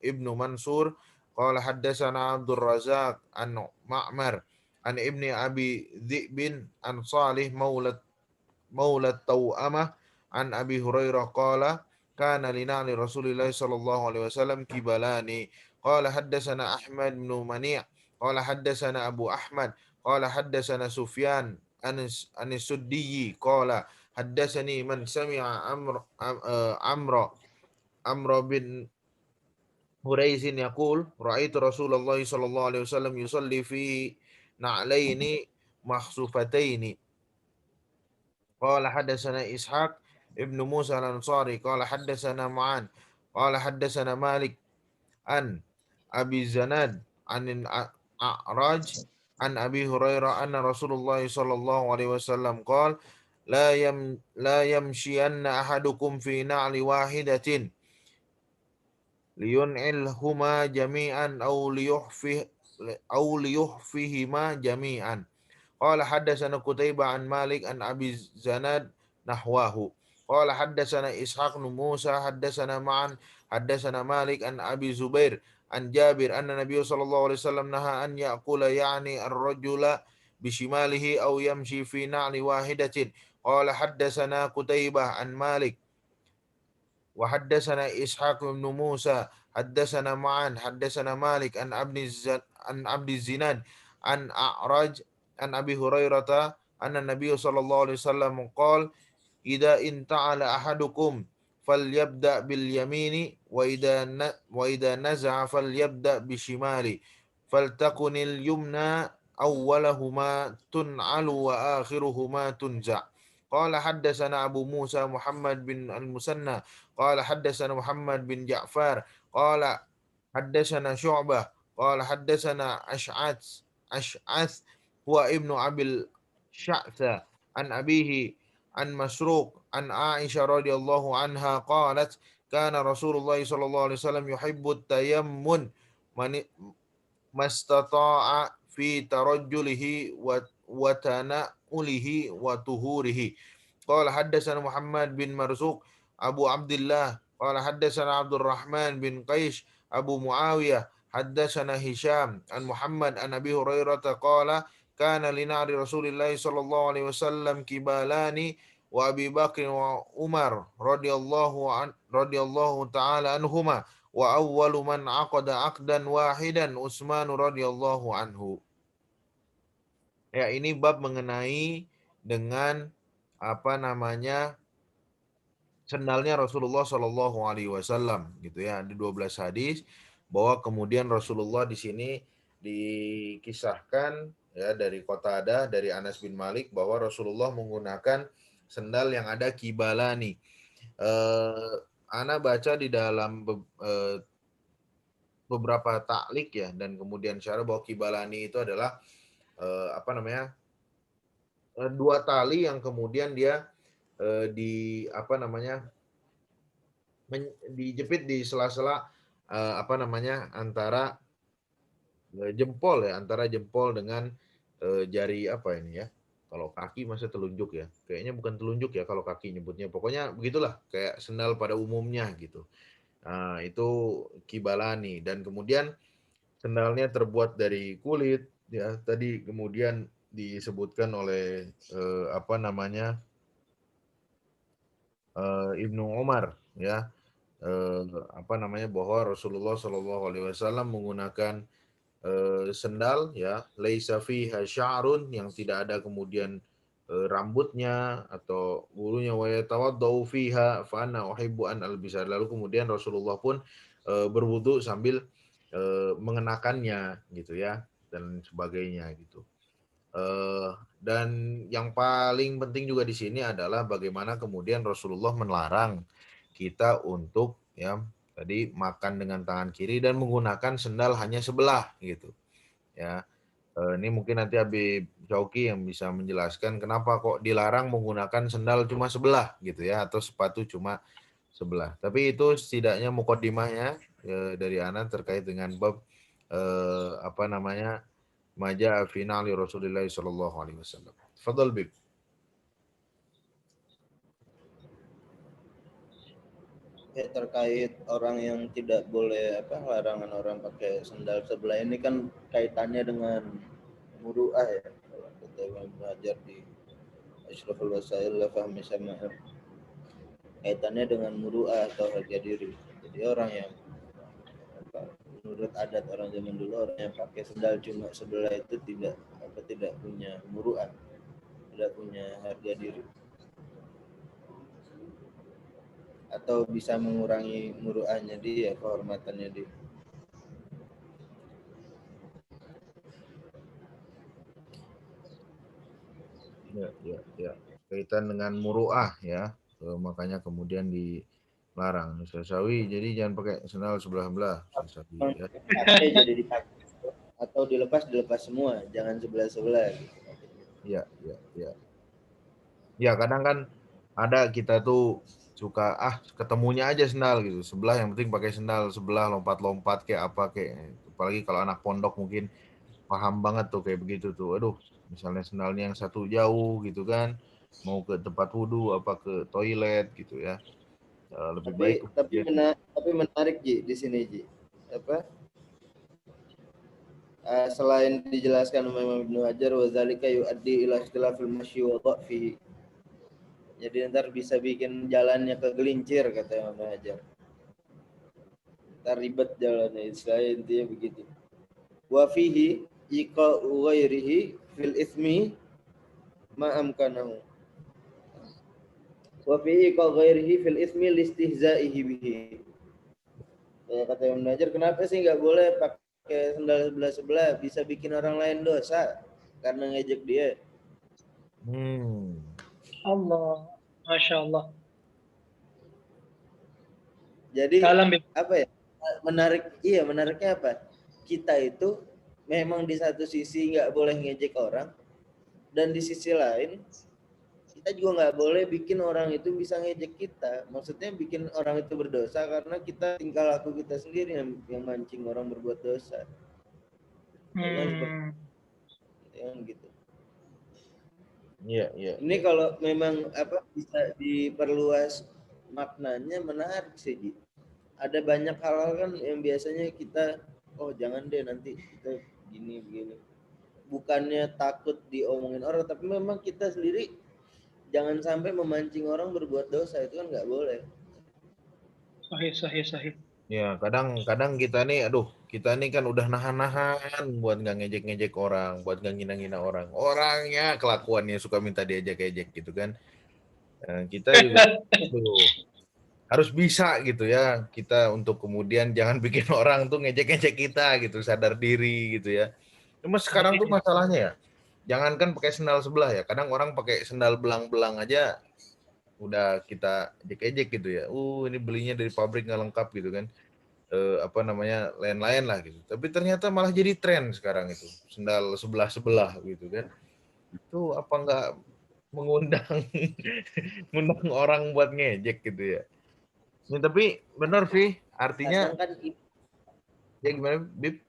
S1: ibnu Mansur qala haddatsana Abdul Razak an Ma'mar an ibni Abi Dhi'bin an Salih maula Tau'amah an Abi Hurairah qala kana lina'li Rasulillah sallallahu alaihi wasallam kibalani qala haddatsana Ahmad bin Mani' qala haddatsana Abu Ahmad qala haddatsana Sufyan an Suddi qala haddatsani man sami'a Amr bin Huraisin yaqul ra'aitu Rasulullah sallallahu alaihi wasallam yusalli fi na'laini mahsufataini. Qala haddatsana Ishaq ibnu Musa al-Ansari qala haddatsana Ma'an qala haddatsana Malik an Abi Zanad an A'raj an Abi Hurairah anna Rasulullah sallallahu alaihi wasallam qala la yamshiyanna ahadukum fi na'li wahidatin liyun'ilhuma jami'an aw liyuhfihima jami'an. Qala haddatsana Qutaibah an Malik an Abi Zanad nahwahu. Qala haddatsana Ishaq bin Musa haddatsana Ma'an haddatsana Malik an Abi Zubair an Jabir anna Nabiy sallallahu alaihi wasallam naha an ya'kula ya'ni ar-rajula bishimalihi aw yamshi fi na'li wahidatin. Qala haddatsana Qutaibah an Malik wa haddatsana Ishaq bin Musa haddatsana Ma'an haddatsana Malik an Abdi Zinad an A'raj an Abi Hurairah anna Nabiy sallallahu alaihi wasallam qala idza inta'ala ahadukum falyabda bil yamini wa idza naza'a falyabda bishimali faltakunil yumna awwalahuma tun'alu wa akhiruhuma tunza'. Qala haddatsana Abu Musa Muhammad bin al-Musanna qala haddatsana Muhammad bin Ja'far qala haddatsana Syu'bah qala haddatsana Ash'ath huwa ibnu Abil Sya'tha an abihi an Masruq an Aisyah radhiyallahu anha qalat kana Rasulullah sallallahu alaihi wasallam yuhibbu tayammun mastata'a fi tarajjulihi wa tana'ulihi wa tuhurihi. Qala haddatsana Muhammad bin Marzuq Abu Abdullah qala haddatsana Abdurrahman bin Qais Abu Muawiyah haddatsana Hisham an Muhammad an Abi Hurairah qala kana linari Rasulillah sallallahu alaihi wasallam kibalani wa Abi Bakr wa Umar radhiyallahu taala anhuma wa awwalu man aqada aqdan wahidan Utsman radhiyallahu anhu. Ya, ini bab mengenai dengan apa namanya sendalnya Rasulullah Shallallahu alaihi wasallam gitu ya. Ada 12 hadis bahwa kemudian Rasulullah di sini dikisahkan ya dari Qatadah dari Anas bin Malik bahwa Rasulullah menggunakan sendal yang ada kibalani. Ana baca di dalam beberapa taklik ya dan kemudian syarah bahwa kibalani itu adalah dua tali yang kemudian dia dijepit di sela-sela antara jempol ya, antara jempol dengan jari apa ini ya. Kalau kaki masa telunjuk ya. Kayaknya bukan telunjuk ya kalau kaki nyebutnya. Pokoknya begitulah kayak sendal pada umumnya gitu. Nah, itu kibalani dan kemudian sendalnya terbuat dari kulit ya. Tadi kemudian disebutkan oleh Ibnu Umar ya. Bahwa Rasulullah Shallallahu alaihi wasallam menggunakan sendal ya laisa fiha sya'run yang tidak ada kemudian rambutnya atau bulunya wa yatawaddau fiha fa ana uhibbu an albisa. Lalu kemudian Rasulullah pun berwudu sambil mengenakannya gitu ya dan sebagainya gitu. Dan yang paling penting juga di sini adalah bagaimana kemudian Rasulullah melarang kita untuk ya tadi makan dengan tangan kiri dan menggunakan sendal hanya sebelah gitu. Ya. Ini mungkin nanti Habib Syauqi yang bisa menjelaskan kenapa kok dilarang menggunakan sendal cuma sebelah gitu ya atau sepatu cuma sebelah. Tapi itu setidaknya mukaddimahnya dari Ana terkait dengan bab maja fi na'li Rasulillah sallallahu alaihi wasallam. Fadhal Bib.
S2: terkait orang yang tidak boleh larangan orang pakai sendal sebelah ini kan kaitannya dengan muru'ah ya. Kalau kita belajar di Asyraful Wasail la Fahmi Syama'il, kaitannya dengan muru'ah atau harga diri. Jadi orang yang menurut adat orang zaman dulu, orang yang pakai sendal cuma sebelah itu tidak punya muru'ah, tidak punya harga diri, atau bisa mengurangi muru'ahnya dia, kehormatannya dia.
S1: Ya. Kaitan dengan muru'ah ya. Makanya kemudian dilarang. Ustaz Sawi, jadi jangan pakai sendal sebelah belah. Ustaz Sawi, ya.
S2: Pakai jadi dipakai atau dilepas semua, jangan sebelah.
S1: Ya. Ya, kadang kan ada kita tuh suka ketemunya aja sendal gitu. Sebelah yang penting pakai sendal sebelah, lompat-lompat kayak apa kayak. Apalagi kalau anak pondok mungkin paham banget tuh kayak begitu tuh. Aduh, misalnya sendalnya yang satu jauh gitu kan, mau ke tempat wudhu apa ke toilet gitu ya. Lebih baik
S2: Tapi menarik Ji di sini Ji. Selain dijelaskan oleh Imam Ibnu Hajar, wa dzalika yuaddi ila ikhtilafil masyi wa dha'fihi. Jadi ntar bisa bikin jalannya kegelincir, kata Imam Ibnu Hajar. Ntar ribet jalannya, istilahnya intinya begitu. Wa fihi iqa'u ghairihi fil ithmi ma amkanahu. Wa fihi iqa'u ghairihi fil ithmi listihza'ihi bihi. Ya, kata Imam Ibnu Hajar, kenapa sih nggak boleh pakai sendal sebelah-sebelah, bisa bikin orang lain dosa karena ngejek dia.
S3: Allah, Masya Allah.
S2: Jadi
S3: Dalam
S2: menariknya apa? Kita itu memang di satu sisi nggak boleh ngejek orang, dan di sisi lain kita juga nggak boleh bikin orang itu bisa ngejek kita. Maksudnya bikin orang itu berdosa karena kita tingkah laku kita sendiri yang mancing orang berbuat dosa. Yang gitu.
S1: Iya.
S2: Ini kalau memang bisa diperluas maknanya, menarik sih. Ada banyak hal-hal kan yang biasanya kita jangan deh nanti kita begini. Bukannya takut diomongin orang, tapi memang kita sendiri jangan sampai memancing orang berbuat dosa, itu kan nggak boleh.
S3: Sahih.
S1: Ya, kadang kita nih, kita nih kan udah nahan-nahan buat nggak ngejek-ngejek orang, buat nggak ngina-ngina orang. Orangnya kelakuannya suka minta diajak-ejek gitu kan. Kita juga harus bisa gitu ya, kita untuk kemudian jangan bikin orang tuh ngejek-ngejek kita gitu, sadar diri gitu ya. Cuma sekarang tuh masalahnya ya, jangankan pakai sendal sebelah ya, kadang orang pakai sendal belang-belang aja udah kita ejek-ejek gitu ya. Ini belinya dari pabrik nggak lengkap gitu kan. Lain-lain lah gitu. Tapi ternyata malah jadi tren sekarang itu, sendal sebelah-sebelah gitu kan. Itu apa nggak mengundang orang buat ngejek gitu ya. Ini tapi benar sih, artinya
S2: Kan
S1: ya gimana Bib?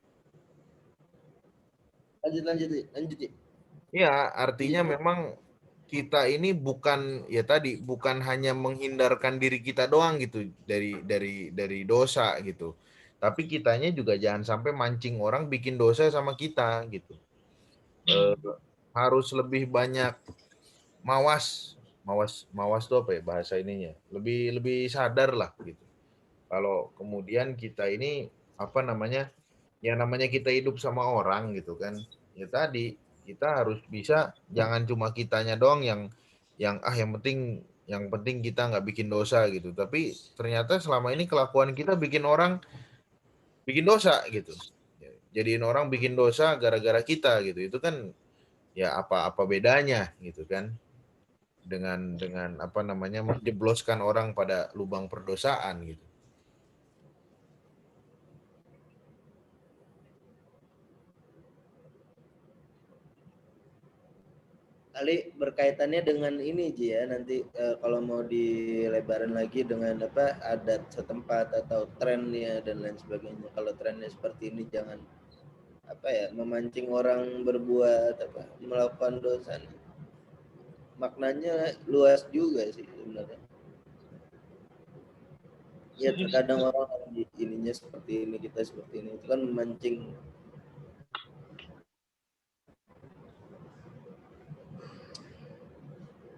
S2: Lanjut.
S1: Iya, artinya memang kita ini bukan hanya menghindarkan diri kita doang gitu dari dosa gitu. Tapi kitanya juga jangan sampai mancing orang bikin dosa sama kita gitu. Harus lebih banyak mawas itu apa ya bahasa ininya? Lebih sadar lah gitu. Kalau kemudian kita ini namanya kita hidup sama orang gitu kan. Ya tadi kita harus bisa, jangan cuma kitanya doang yang penting kita nggak bikin dosa gitu. Tapi ternyata selama ini kelakuan kita bikin orang bikin dosa gitu. Jadiin orang bikin dosa gara-gara kita gitu. Itu kan ya apa bedanya gitu kan dengan menjebloskan orang pada lubang perdosaan gitu.
S2: Kali berkaitannya dengan ini Ji ya, nanti kalau mau dilebarin lagi dengan adat setempat atau trennya dan lain sebagainya. Kalau trennya seperti ini, jangan memancing orang berbuat melakukan dosa. Maknanya luas juga sih sebenarnya. Ya terkadang orang ininya seperti ini, kita seperti ini, itu kan memancing.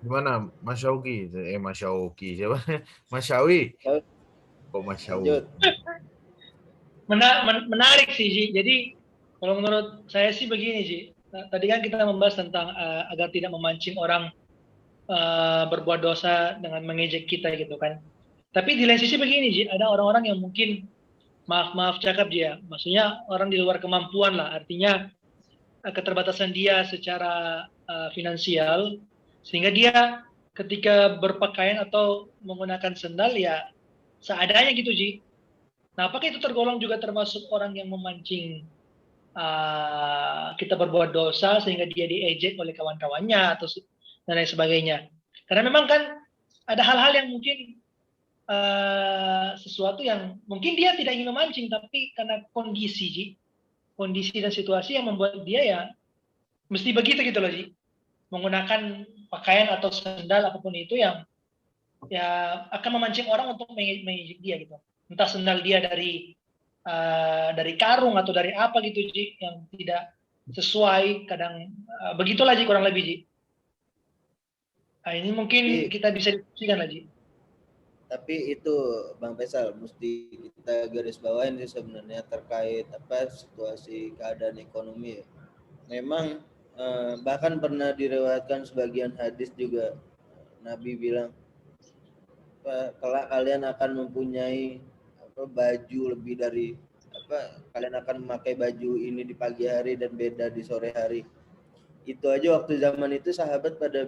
S1: Gimana Mas Syauki? Mas Syauki siapa? Mas Syawi. Kok Mas Syauki?
S2: Lanjut.
S3: Menarik sih, Ji. Jadi kalau menurut saya sih begini, Ji. Tadi kan kita membahas tentang agar tidak memancing orang berbuat dosa dengan mengejek kita gitu kan. Tapi di lain sisi begini, Ji, ada orang-orang yang mungkin maaf cakap dia, maksudnya orang di luar kemampuan lah, artinya keterbatasan dia secara finansial, sehingga dia ketika berpakaian atau menggunakan sendal ya seadanya gitu, Ji. Nah, apakah itu tergolong juga termasuk orang yang memancing kita berbuat dosa sehingga dia diejek oleh kawan-kawannya atau dan lain sebagainya? Karena memang kan ada hal-hal yang mungkin sesuatu yang mungkin dia tidak ingin memancing, tapi karena kondisi dan situasi yang membuat dia ya mesti begitu gitu loh, Ji. Menggunakan pakaian atau sendal apapun itu yang ya akan memancing orang untuk mengejek dia gitu. Entah sendal dia dari karung atau dari apa gitu, Ji, yang tidak sesuai, kadang begitulah, Ji, kurang lebih, Ji. Nah, ini mungkin kita bisa diskusikan lah, Ji.
S2: Tapi itu Bang Faisal mesti kita garis bawain sih sebenarnya terkait situasi keadaan ekonomi ya. Memang bahkan pernah direwatkan sebagian hadis juga Nabi bilang kelak kalian akan mempunyai baju lebih dari kalian akan memakai baju ini di pagi hari dan beda di sore hari. Itu aja waktu zaman itu sahabat pada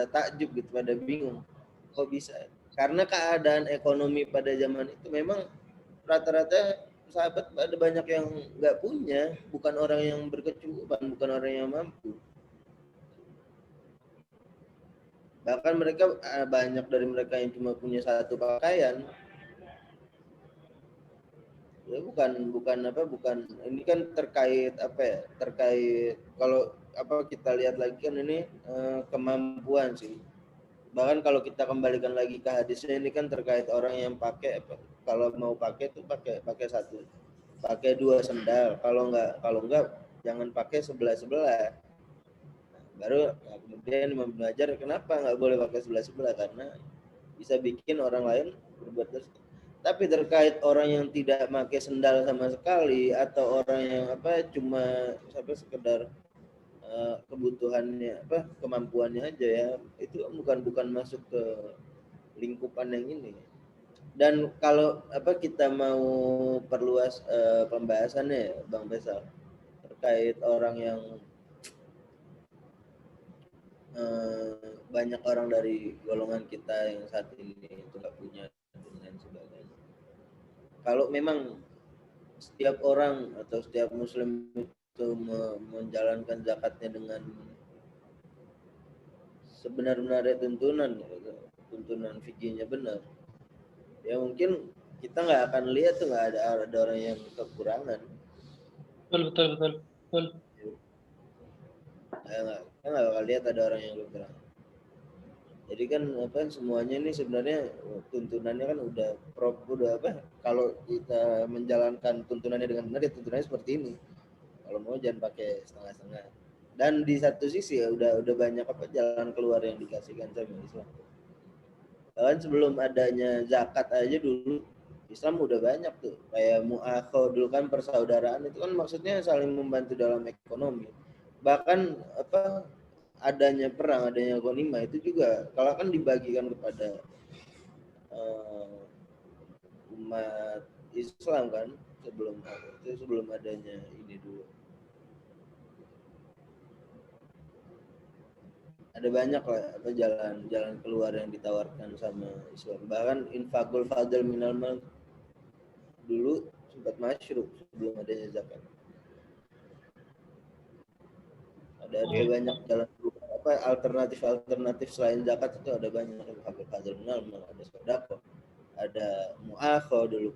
S2: takjub gitu, pada bingung kok bisa. Karena keadaan ekonomi pada zaman itu memang rata-rata sahabat ada banyak yang nggak punya, bukan orang yang berkecukupan, bukan orang yang mampu. Bahkan mereka banyak dari mereka yang cuma punya satu pakaian. Ya bukan ini kan terkait terkait kalau kita lihat lagi kan ini kemampuan sih. Bahkan kalau kita kembalikan lagi ke hadisnya ini kan terkait orang yang pakai kalau mau pakai tuh pakai satu, pakai dua sendal, kalau enggak jangan pakai sebelah baru kemudian Imam Ibnu Hajar kenapa nggak boleh pakai sebelah karena bisa bikin orang lain berbuat dosa. Tapi terkait orang yang tidak pakai sendal sama sekali atau orang yang cuma sekedar kebutuhannya kemampuannya aja ya, itu bukan masuk ke lingkupan yang ini. Dan kalau kita mau perluas pembahasannya Bang Faisal terkait orang yang banyak orang dari golongan kita yang saat ini itu nggak punya dan sebagainya. Kalau memang setiap orang atau setiap muslim itu menjalankan zakatnya dengan sebenar-benarnya tuntunan fikihnya benar, ya mungkin kita nggak akan lihat tuh nggak ada orang yang kekurangan.
S3: Betul.
S2: Kita nggak bakal lihat ada orang yang kekurangan. Jadi kan semuanya ini sebenarnya tuntunannya kan udah kalau kita menjalankan tuntunannya dengan benar ya tuntunannya seperti ini. Kalau mau jangan pakai setengah-setengah. Dan di satu sisi ya udah banyak jalan keluar yang dikasihkan sama Islam. Bahkan sebelum adanya zakat aja dulu Islam udah banyak tuh, kayak mu'akhah dulu kan, persaudaraan itu kan maksudnya saling membantu dalam ekonomi. Bahkan adanya perang, adanya ghanimah itu juga kalau kan dibagikan kepada umat Islam kan sebelum adanya ini dulu. Ada banyak lah jalan keluar yang ditawarkan sama Islam. Bahkan infaqul fadl minal mal dulu sempat masyhur sebelum adanya zakat. Ada banyak jalan keluar alternatif selain zakat itu ada banyak. Infaqul fadl minal mal, ada sedekah, ada mu'akhah dulu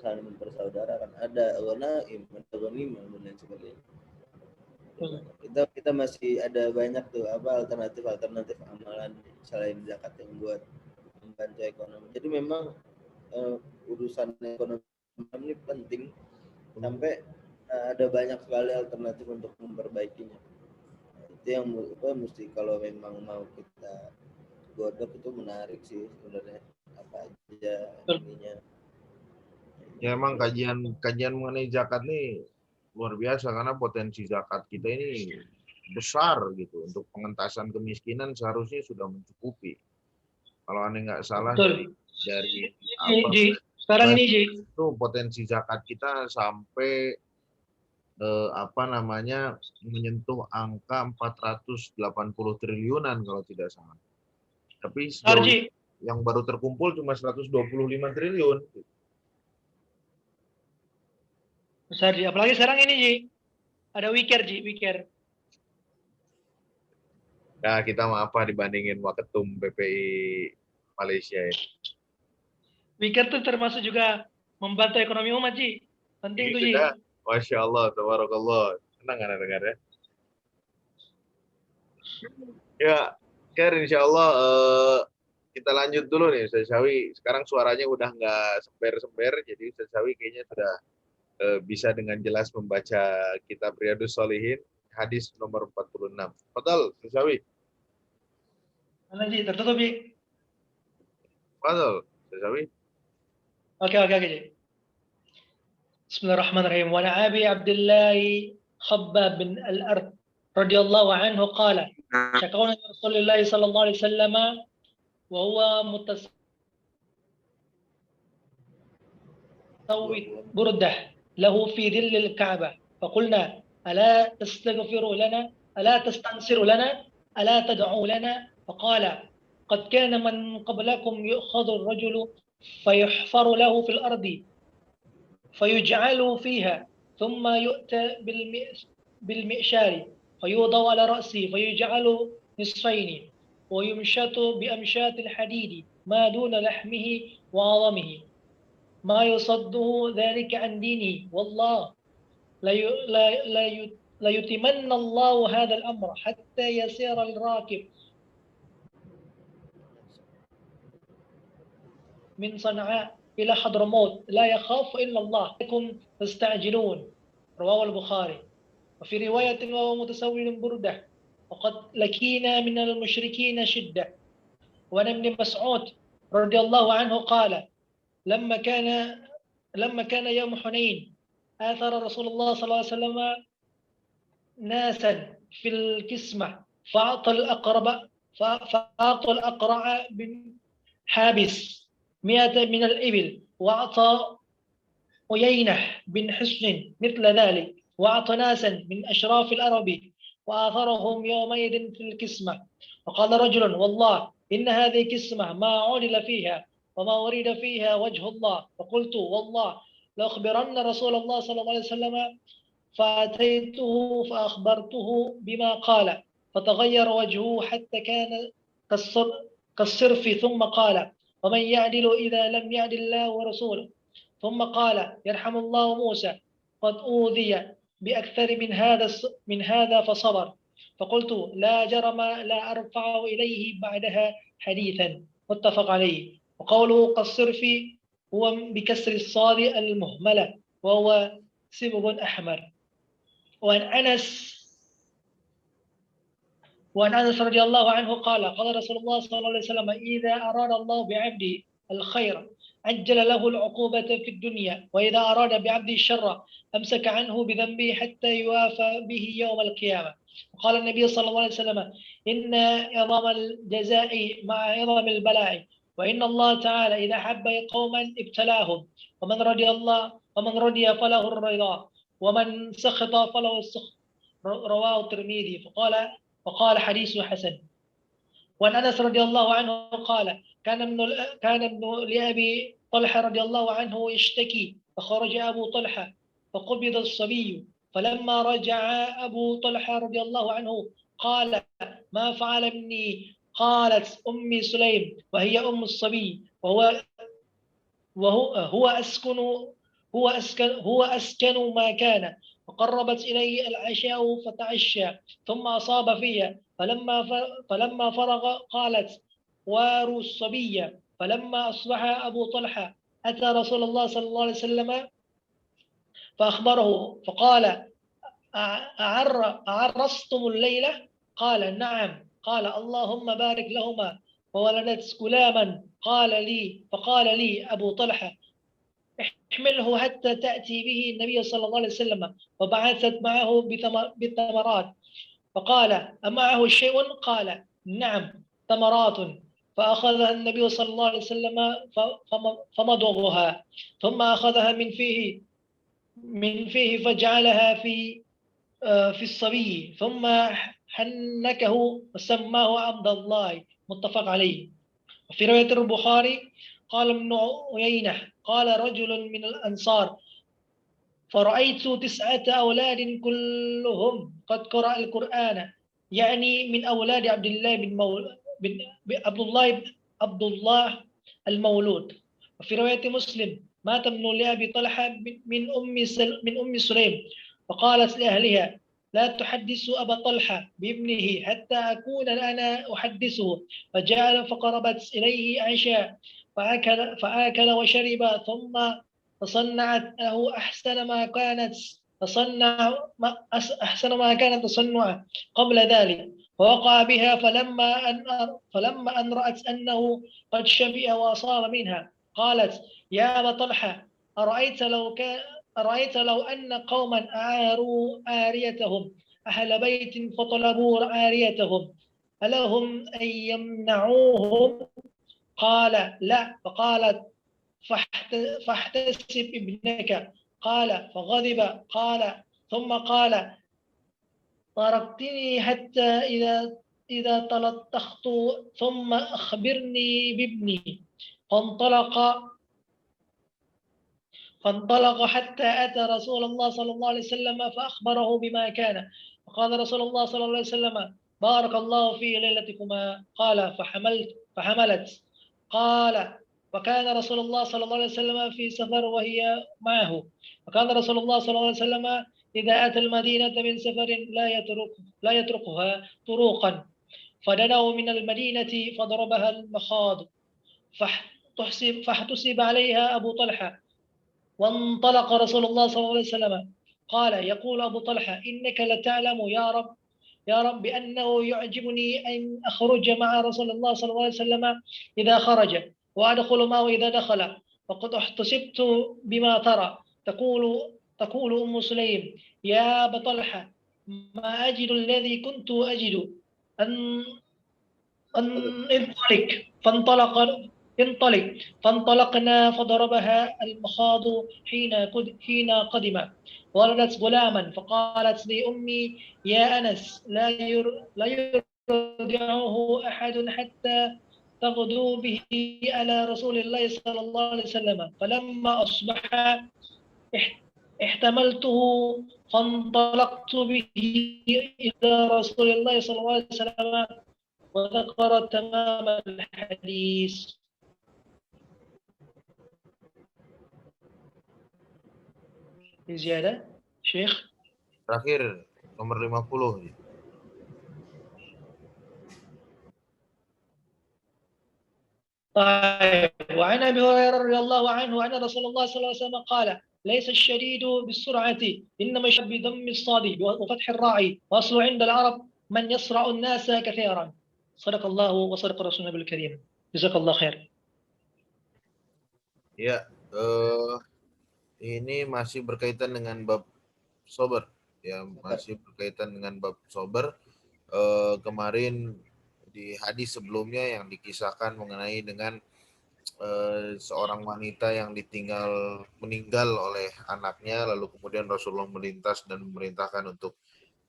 S2: saling mempersaudarakan, ada ghanaim, ada ghanimah dan lain sebagainya. Kita masih ada banyak tuh alternatif amalan selain zakat yang buat membantu ekonomi. Jadi memang urusan ekonomi ini penting sampai ada banyak sekali alternatif untuk memperbaikinya. Itu yang mesti kalau memang mau kita godok itu menarik sih sebenarnya, apa aja ininya.
S1: Ya emang kajian mengenai zakat nih luar biasa karena potensi zakat kita ini besar gitu untuk pengentasan kemiskinan seharusnya sudah mencukupi. Kalau aneh nggak salah dari apa
S3: sekarang ini Ji,
S1: itu potensi zakat kita sampai menyentuh angka 480 triliunan kalau tidak salah. Tapi sejauh yang baru terkumpul cuma 125 triliun.
S3: Besar Ji, apalagi sekarang ini Ji, ada wiker Ji, wiker.
S1: Nah, kita mau apa dibandingin Waketum BPI Malaysia ini?
S3: Wiker tuh termasuk juga membantu ekonomi umat Ji. Penting tuh Ji.
S1: Masya Allah, tabarakallah. Senang kan dengar ya? Ya, Ker, insya Allah kita lanjut dulu nih Ustaz Syawi. Sekarang suaranya udah nggak sember-sember, jadi Ustaz Syawi kayaknya sudah bisa dengan jelas membaca kitab Riyadhus Shalihin, hadis nomor 46. Fadal, Ustaz Syawi.
S3: Mana Ji, tertutup Ji.
S1: Fadal, Ustaz Syawi.
S3: Oke Ji. Bismillahirrahmanirrahim. Wa Abi Abdullah Khabbab bin Al-Ard radhiyallahu anhu qala syakawna Rasulullah sallallahu alaihi wasallam wa huwa mutasawwid burdah lahu fi dhill al-Ka'bah faqulna ala tastaghfiru lana ala tastansiru lana ala tad'u lana faqala قد كان من قبلكم يؤخذ الرجل فيحفر له في الأرض فيجعل فيها ثم يؤتى بالمئشار فيوضع على رأسه فيجعل نصفين ويمشط بأمشاط الحديد ما دون لحمه وعظمه ما يصده ذلك عن دينه والله لا يتمنى الله هذا الأمر حتى يسير الراكب من صنعاء إلى حضرموت لا يخاف إلا الله لكم تستعجلون رواه البخاري وفي رواية وهو متسول بردة وقد لكينا من المشركين شدة وعن ابن مسعود رضي الله عنه قال لما كان يوم حنين آثر رسول الله صلى الله عليه وسلم ناسا في الكسمة فأعطى الأقرع بن حابس 100 من الإبل وأعطى عيينة بن حسن مثل ذلك وأعطى ناسا من أشراف العرب وآثرهم يومئذ في الكسمة وقال رجل والله إن هذه كسمة ما عدل فيها وما ورد فيها وجه الله فقلت والله لأخبرن رسول الله صلى الله عليه وسلم فأتيته فأخبرته بما قال فتغير وجهه حتى كان كالصرف ثم قال ومن يعدل إذا لم يعدل الله ورسوله ثم قال يرحم الله موسى قد أوذي بأكثر من هذا فصبر فقلت لا جرم لا أرفع إليه بعدها حديثا متفق عليه وقوله كالصرف هو بكسر الصاد المهملة وهو سبب أحمر وعن أنس رضي الله عنه قال رسول الله صلى الله عليه وسلم إذا أراد الله بعبده الخير عجل له العقوبة في الدنيا وإذا أراد بعبده الشر أمسك عنه بذنبه حتى يوافى به يوم القيامة وقال النبي صلى الله عليه وسلم إن عظم الجزاء مع عظم البلاء وإن الله تعالى إذا حب قوما ابتلاهم ومن رضي فله الرضا ومن سخط فله السخط رواه الترمذي وقال حديث حسن. وعن أنس رضي الله عنه قال كان ابن لأبي طلحة رضي الله عنه يشتكي فخرج أبو طلحة فقبض الصبي فلما رجع أبو طلحة رضي الله عنه قال ما فعل ابني قالت أمي سليم وهي أم الصبي هو أسكن ما كان فقربت إليه العشاء فتعشى ثم أصاب فيها فلما فرغ قالت واروا الصبي فلما أصبح أبو طلحة أتى رسول الله صلى الله عليه وسلم فأخبره فقال أعرستم الليلة؟ قال نعم. قال اللهم بارك لهما وولدت غلاما. فقال لي أبو طلحة احمله حتى تأتي به النبي صلى الله عليه وسلم، وبعثت معه بالثمرات. فقال أمعه شيء؟ قال نعم ثمرات. فأخذها النبي صلى الله عليه وسلم فمضغها، ثم أخذها من فيه فجعلها في الصبي، ثم حنكه وسماه عبد الله. متفق عليه. وفي رواية البخاري قال ابن عيينة قال رجل من الأنصار فرأيت 9 أولاد كلهم قد قرأ القرآن، يعني من أولاد عبد الله المولود. وفي رواية مسلم مات ابن لأبي طلحة من أم سليم، فقالت لأهلها لا تحدثوا أبا طلحة بابنه حتى أكون أنا أحدثه. فقربت إليه عشاء فآكل وشرب، ثم فصنعت له أحسن ما كانت تصنع قبل ذلك، فوقع بها. فلما أن رأت أنه قد شبع وصار منها قالت يا أبا طلحة أرأيت لو أن قوما أعاروا آريتهم أهل بيت فطلبوا آريتهم ألهم أن يمنعوهم؟ قال لا. فقالت فاحتسب ابنك. قال فغضب. ثم قال تركتني حتى إذا تلطخت ثم أخبرني بابني. فانطلق حتى أتى رسول الله صلى الله عليه وسلم فأخبره بما كان. فقال رسول الله صلى الله عليه وسلم بارك الله في ليلتكما. قال فحملت. قال وكان رسول الله صلى الله عليه وسلم في سفر وهي معه. وكان رسول الله صلى الله عليه وسلم إذا أتى المدينة من سفر لا يتركها طروقا، فدنوا من المدينة فضربها المخاض فاحتسب عليها أبو طلحة. وانطلق رسول الله صلى الله عليه وسلم. قال يقول أبو طلحة إنك لتعلم يا رب بأنه يعجبني أن أخرج مع رسول الله صلى الله عليه وسلم إذا خرج وأدخل معه إذا دخل، وقد احتسبت بما ترى. تقول أم سليم يا أبا طلحة ما أجد الذي كنت أجد. انطلق. فانطلقنا فضربها المخاض حين قدم. ولدت غلاما فقالت لأمي يا أنس لا يرضعه أحد حتى تغدو به على رسول الله صلى الله عليه وسلم. فلما أصبح احتملته فانطلقت به إلى رسول الله صلى الله عليه وسلم وذكر تمام الحديث. زيادة شيخ.
S1: Terakhir nomor 50.
S3: طيب. وعن أبي هريرة رضي الله عنه أن رسول الله صلى الله عليه وسلم قال ليس الشديد بالسرعة إنما الشديد بضم الصاد وفتح الراء وأصل عند العرب من يسرع الناس كثيرا. صدق الله وصدق رسولنا الكريم. جزاك الله خير.
S1: Ya, ini masih berkaitan dengan bab sober. Ya, masih berkaitan dengan bab sober. Kemarin di hadis sebelumnya yang dikisahkan mengenai dengan seorang wanita yang meninggal oleh anaknya, lalu kemudian Rasulullah melintas dan memerintahkan untuk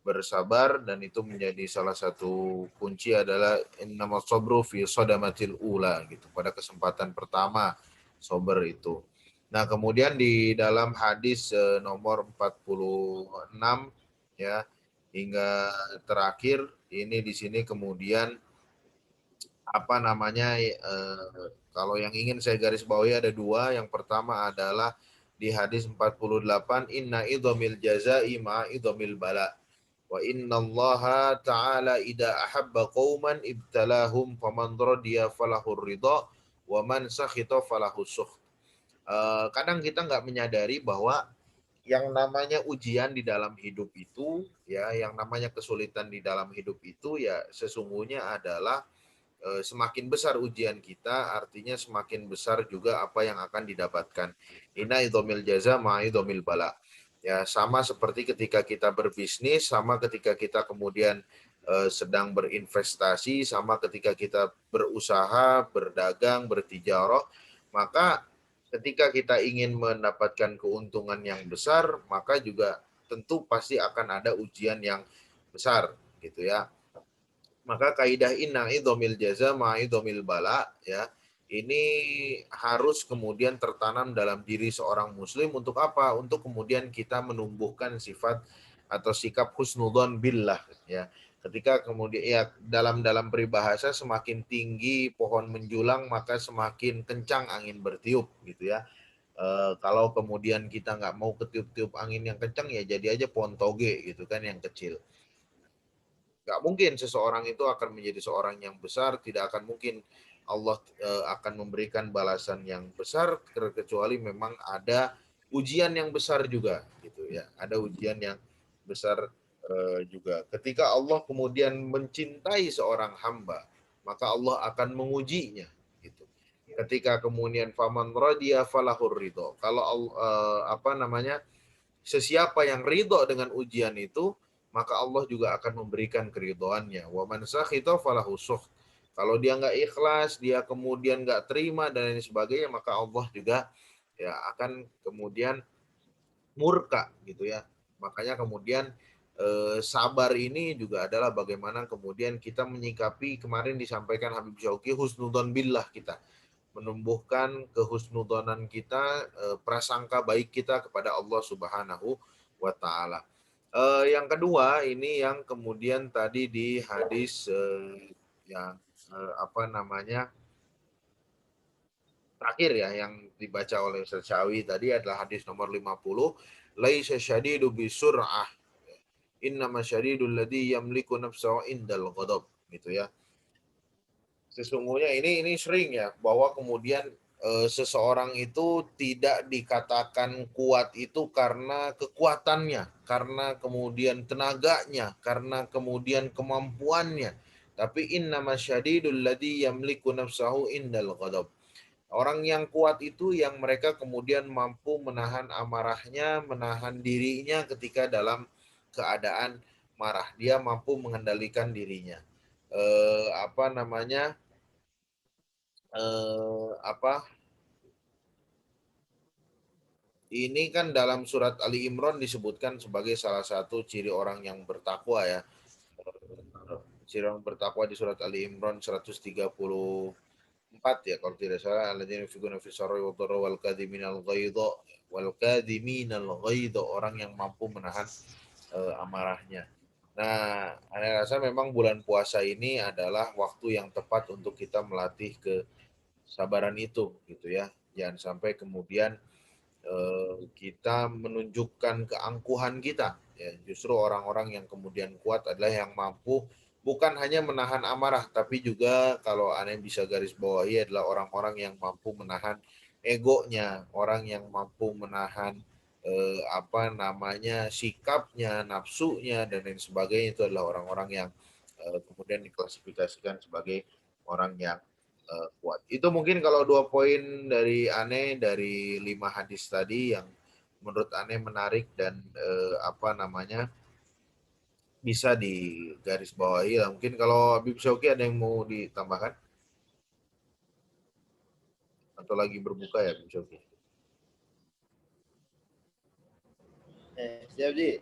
S1: bersabar, dan itu menjadi salah satu kunci adalah innamas sabru fi sadamatil ula gitu, pada kesempatan pertama sober itu. Nah, kemudian di dalam hadis nomor 46 ya hingga terakhir ini di sini kemudian kalau yang ingin saya garis bawahi ada dua. Yang pertama adalah di hadis 48 inna idhamil jazai ma idhamil bala wa innallaha ta'ala idza ahabba qauman ibtalahum faman radiya falahur ridha wa man sakhita falahus sukht. kadang kita nggak menyadari bahwa yang namanya ujian di dalam hidup itu, ya, yang namanya kesulitan di dalam hidup itu, ya, sesungguhnya adalah semakin besar ujian kita, artinya semakin besar juga apa yang akan didapatkan. Inna idhomil jaza ma'idhomil bala. Ya, sama seperti ketika kita berbisnis, sama ketika kita kemudian sedang berinvestasi, sama ketika kita berusaha, berdagang, bertijarah, maka ketika kita ingin mendapatkan keuntungan yang besar, maka juga tentu pasti akan ada ujian yang besar, gitu ya. Maka kaidah inna idhomil jaza ma'idhomil bala, ya, ini harus kemudian tertanam dalam diri seorang muslim untuk apa? Untuk kemudian kita menumbuhkan sifat atau sikap husnudzon billah, ya. Ketika kemudian, ya, dalam peribahasa, semakin tinggi pohon menjulang maka semakin kencang angin bertiup, gitu ya. Kalau kemudian kita nggak mau ketiup-tiup angin yang kencang, ya jadi aja pohon toge gitu kan yang kecil. Nggak mungkin seseorang itu akan menjadi seorang yang besar, tidak akan mungkin Allah akan memberikan balasan yang besar kecuali memang ada ujian yang besar juga, gitu ya. Ada ujian yang besar juga. Ketika Allah kemudian mencintai seorang hamba, maka Allah akan mengujinya, gitu. Ketika kemudian faman radiya falahur ridho. Kalau sesiapa yang ridho dengan ujian itu, maka Allah juga akan memberikan keridhoannya. Wa man sakhita falahu sukh. Kalau dia nggak ikhlas, dia kemudian nggak terima dan lain sebagainya, maka Allah juga, ya, akan kemudian murka, gitu ya. Makanya kemudian sabar ini juga adalah bagaimana kemudian kita menyikapi, kemarin disampaikan Habib Syauqi, husnudzon billah kita, menumbuhkan kehusnudzonan kita, prasangka baik kita kepada Allah Subhanahu wa taala. Yang kedua, ini yang kemudian tadi di hadis yang terakhir, ya, yang dibaca oleh Ustaz Syawi tadi adalah hadis nomor 50, laisa syadidu bisur'ah, innama syadidul ladzi yamliku nafsahu indal ghadab, gitu ya. Sesungguhnya ini sering, ya, bahwa kemudian seseorang itu tidak dikatakan kuat itu karena kekuatannya, karena kemudian tenaganya, karena kemudian kemampuannya, tapi innama syadidul ladzi yamliku nafsahu indal ghadab. Orang yang kuat itu yang mereka kemudian mampu menahan amarahnya, menahan dirinya ketika dalam keadaan marah. Dia mampu mengendalikan dirinya. Eh, apa namanya? Ini kan dalam surat Ali Imran disebutkan sebagai salah satu ciri orang yang bertakwa, ya. Ciri orang bertakwa di surat Ali Imran 134, ya, kalau tidak salah, alladzina yunfiquna fis sarri wad dharra wal kadhiminal ghaidha, orang yang mampu menahan amarahnya. Nah, saya rasa memang bulan puasa ini adalah waktu yang tepat untuk kita melatih kesabaran itu, gitu ya. Jangan sampai kemudian kita menunjukkan keangkuhan kita, ya. Justru orang-orang yang kemudian kuat adalah yang mampu bukan hanya menahan amarah, tapi juga kalau aneh bisa garis bawahi adalah orang-orang yang mampu menahan egonya, orang yang mampu menahan sikapnya, nafsunya dan lain sebagainya. Itu adalah orang-orang yang kemudian diklasifikasikan sebagai orang yang kuat. Itu mungkin kalau 2 poin dari Ane dari 5 hadis tadi yang menurut Ane menarik dan bisa digarisbawahi. Mungkin kalau Habib Syauqi ada yang mau ditambahkan atau lagi berbuka, ya, Habib Syauqi?
S2: Siap, Ji.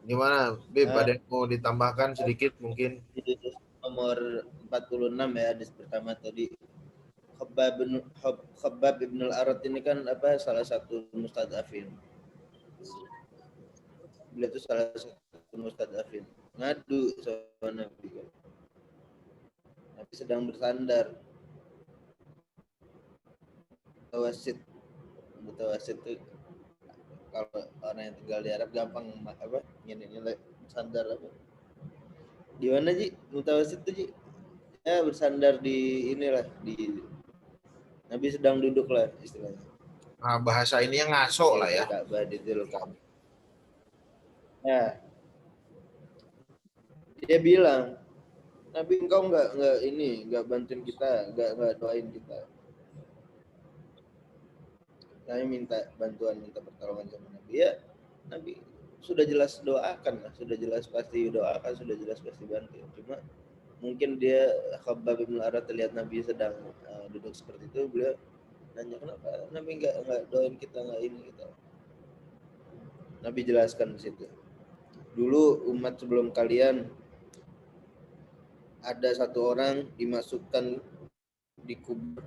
S1: Gimana, Bib? Ada yang mau ditambahkan sedikit mungkin?
S2: Di nomor 46, ya, hadis pertama tadi. Khabbab ibn al-Arat ini kan salah satu mustadafin. Beliau itu salah satu mustadafin. Ngadu sama Nabi. Nabi sedang bersandar. Mutawasit itu kalau orang yang tinggal di Arab gampang nilai bersandar di mana, Ji? Mutawasit itu, Ji? Ya, bersandar di inilah, di Nabi sedang duduk lah istilahnya.
S1: bahasa ini yang ngaso lah ya.
S2: Ka'bah di Dzulqa'dah. Ya, dia bilang, Nabi engkau nggak bantuin kita, nggak doain kita. Kami minta bantuan, minta pertolongan sama Nabi. Ya, Nabi sudah jelas doakan lah, sudah jelas pasti doakan, sudah jelas pasti bantu. Cuma mungkin dia Khabbab bin Al-Arat lihat Nabi sedang duduk seperti itu, beliau nanya kenapa Nabi nggak doain kita, nggak ini kita. Nabi jelaskan di situ. Dulu umat sebelum kalian ada satu orang dimasukkan di kubur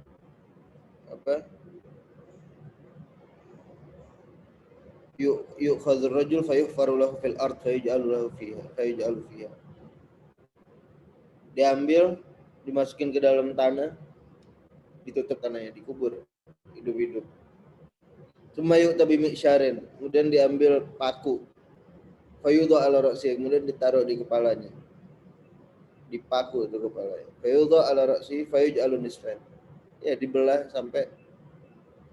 S2: yu'khadhur rajul fayuhfaru lahu fil ard fayuj'alu fiha. Diambil, dimasukin ke dalam tanah, ditutup tanahnya, dikubur hidup-hidup. Sumayyu tabi mi'syarin, kemudian diambil paku. Fayudhu ala ra'si, kemudian ditaruh di kepalanya. Dipaku itu kepalanya. Fayudhu ala ra'si fayuj'alu nisfain. Ya, dibelah sampai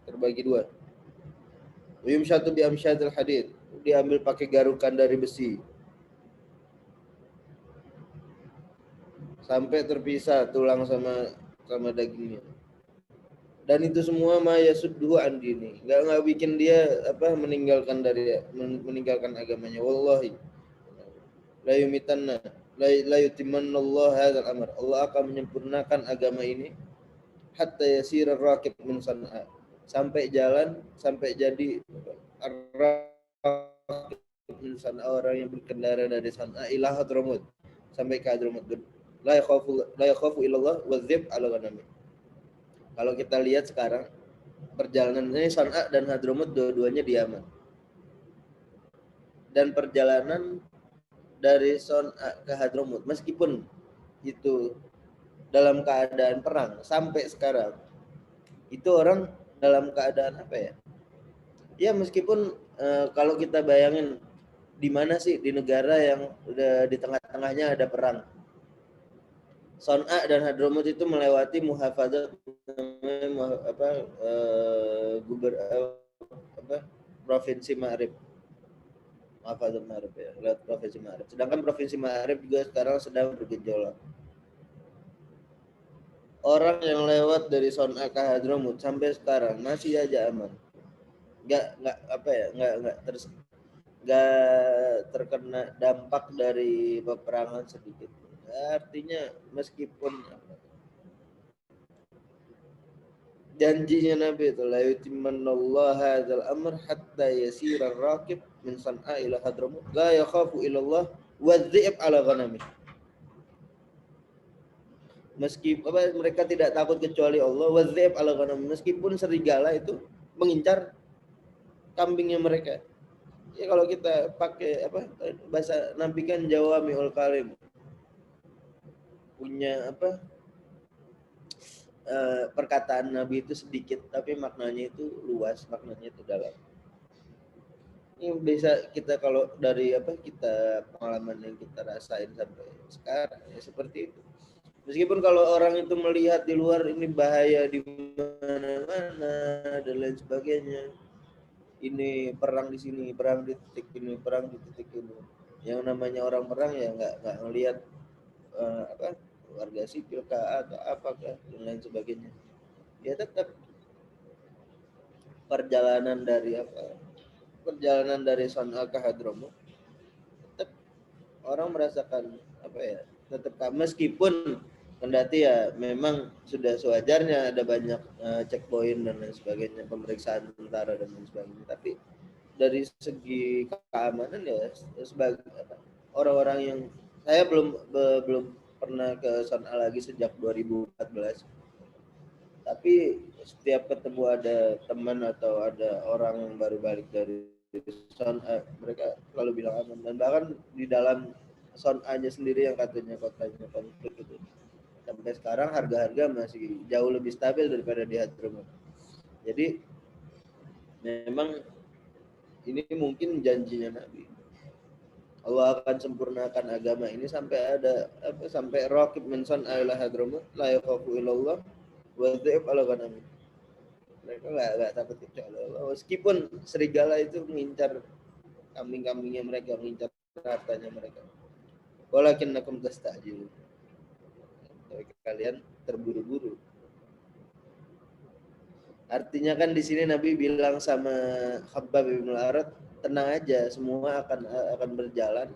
S2: terbagi dua. Yumsyatu bi amsyatil hadid, diambil pakai garukan dari besi. Sampai terpisah tulang sama dagingnya. Dan itu semua ma yasudduhu an dini. Enggak bikin dia meninggalkan agamanya. Wallahi la yumitanna la yutimannallahu hadzal amr. Allah akan menyempurnakan agama ini hatta yasira raqib min San'a. Sampai jadi min San'a, orang yang berkendara dari San'a ila Hadramut, sampai ke Hadramut. La yakhafu illallah wa dzib ala ghanami. Kalau kita lihat sekarang perjalanan ini San'a dan Hadramut dua-duanya di Yaman. Dan perjalanan dari San'a ke Hadramut meskipun itu dalam keadaan perang sampai sekarang, itu orang dalam keadaan apa ya? Ya meskipun kalau kita bayangin di mana sih di negara yang udah di tengah-tengahnya ada perang. San'a dan Hadramut itu melewati muhafadzat provinsi Ma'rib. Muhafadzat Ma'rib ya, lewat provinsi Ma'rib. Sedangkan provinsi Ma'rib juga sekarang sedang bergejolak. Orang yang lewat dari San'a ke Hadramut sampai sekarang masih aja aman. Nggak terkena dampak dari peperangan sedikit. Artinya meskipun janjinya Nabi itu la yutimmanallahu hadzal amr hatta yasira ar-raqib min San'a ila Hadramut la yakhafu illallah wa dhi'b ala ghanami. Mereka tidak takut kecuali Allah, wa dhi'b ala ghanami, meskipun serigala itu mengincar kambingnya mereka. Ya kalau kita pakai bahasa nampikan Jawami'ul Kalim, punya perkataan Nabi itu sedikit tapi maknanya itu luas, maknanya itu dalam. Ini bisa kita kalau dari kita pengalaman yang kita rasain sampai sekarang ya seperti itu. Meskipun kalau orang itu melihat di luar ini bahaya di mana-mana dan lain sebagainya, ini perang di sini, perang di titik ini, perang di titik ini. Yang namanya orang perang ya nggak ngelihat warga sipil kah atau apakah dan lain sebagainya. Ya tetap perjalanan dari San'a ke Hadramut tetap orang merasakan tetap meskipun kendati ya memang sudah sewajarnya ada banyak checkpoint dan lain sebagainya, pemeriksaan tentara dan lain sebagainya, tapi dari segi keamanan ya sebagai orang-orang yang saya belum pernah ke San'a lagi sejak 2014. Tapi setiap ketemu ada teman atau ada orang yang baru balik dari San'a, mereka selalu bilang aman. Dan bahkan di dalam San'anya sendiri yang katanya kotanya konflik itu, sampai sekarang harga-harga masih jauh lebih stabil daripada di Hadramut. Jadi memang ini mungkin janjinya Nabi. Allah akan sempurnakan agama ini sampai sampai raqib min San'a ila Hadramut la yakhafu illallah wa dhi'b ala ghanami. Mereka nggak takut kecuali Allah. Meskipun serigala itu mengincar kambing-kambingnya mereka, mengincar hartanya mereka. Walakinnakum tastajilun. Tapi kalian terburu-buru. Artinya kan di sini Nabi bilang sama Khabbab bin al-Arat, tenang aja, semua akan berjalan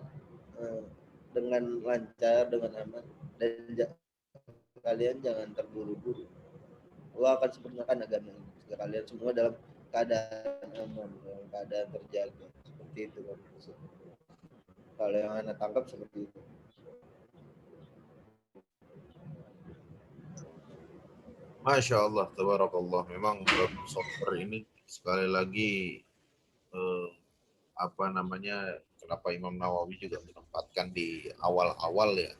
S2: dengan lancar, dengan aman, dan kalian jangan terburu-buru. Allah akan sempurnakan agama ini. Kalian semua dalam keadaan aman, dalam keadaan terjaga. Seperti itu kan. Kalau yang Anda tangkap seperti itu.
S1: Masya Allah, tabarakallah. Memang software ini sekali lagi kenapa Imam Nawawi juga menempatkan di awal-awal ya,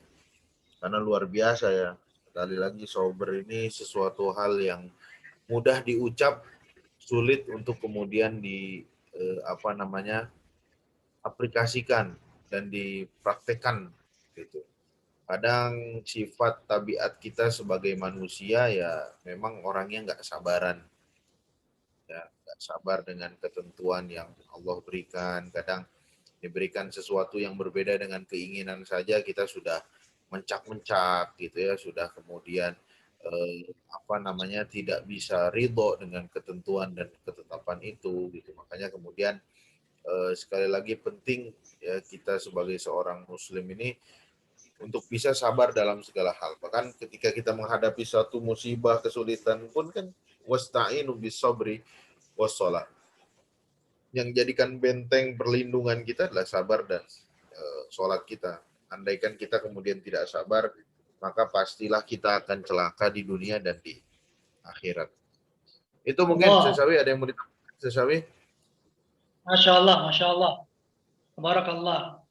S1: karena luar biasa ya. Sekali lagi sober ini sesuatu hal yang mudah diucap, sulit untuk kemudian aplikasikan dan dipraktekkan gitu. Kadang sifat tabiat kita sebagai manusia ya memang orangnya nggak sabaran, ya nggak sabar dengan ketentuan yang Allah berikan. Kadang diberikan sesuatu yang berbeda dengan keinginan saja kita sudah mencak-mencak gitu ya, sudah kemudian tidak bisa ridho dengan ketentuan dan ketetapan itu gitu. Makanya kemudian sekali lagi penting ya kita sebagai seorang muslim ini untuk bisa sabar dalam segala hal. Bahkan ketika kita menghadapi suatu musibah, kesulitan pun kan wasta'inu bis-sabri was-shalah. Yang jadikan benteng perlindungan kita adalah sabar dan sholat kita. Andaikan kita kemudian tidak sabar, maka pastilah kita akan celaka di dunia dan di akhirat. Itu mungkin Sesawi, ada yang mau ditambahkan Sesawi?
S3: Masya Allah. Barakallah.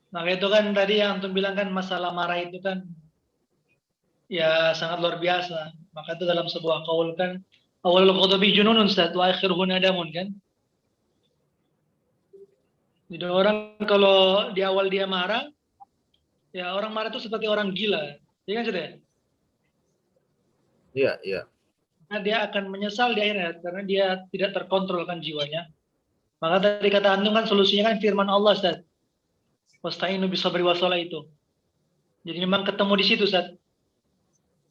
S3: Nah itu kan tadi yang antum bilang kan masalah marah itu kan ya sangat luar biasa. Maka itu dalam sebuah qaul kan awalul ghadabi jununun Ustaz wa akhiruhu nadamun kan. Jadi orang kalau di awal dia marah, ya orang marah itu seperti orang gila. Iya kan sudah?
S1: Iya.
S3: Nah, dia akan menyesal di akhirat karena dia tidak terkontrol kan jiwanya. Maka tadi kata antum kan solusinya kan firman Allah Ustaz. Wasta'inu bisabri wassalah itu. Jadi memang ketemu di situ Ustaz.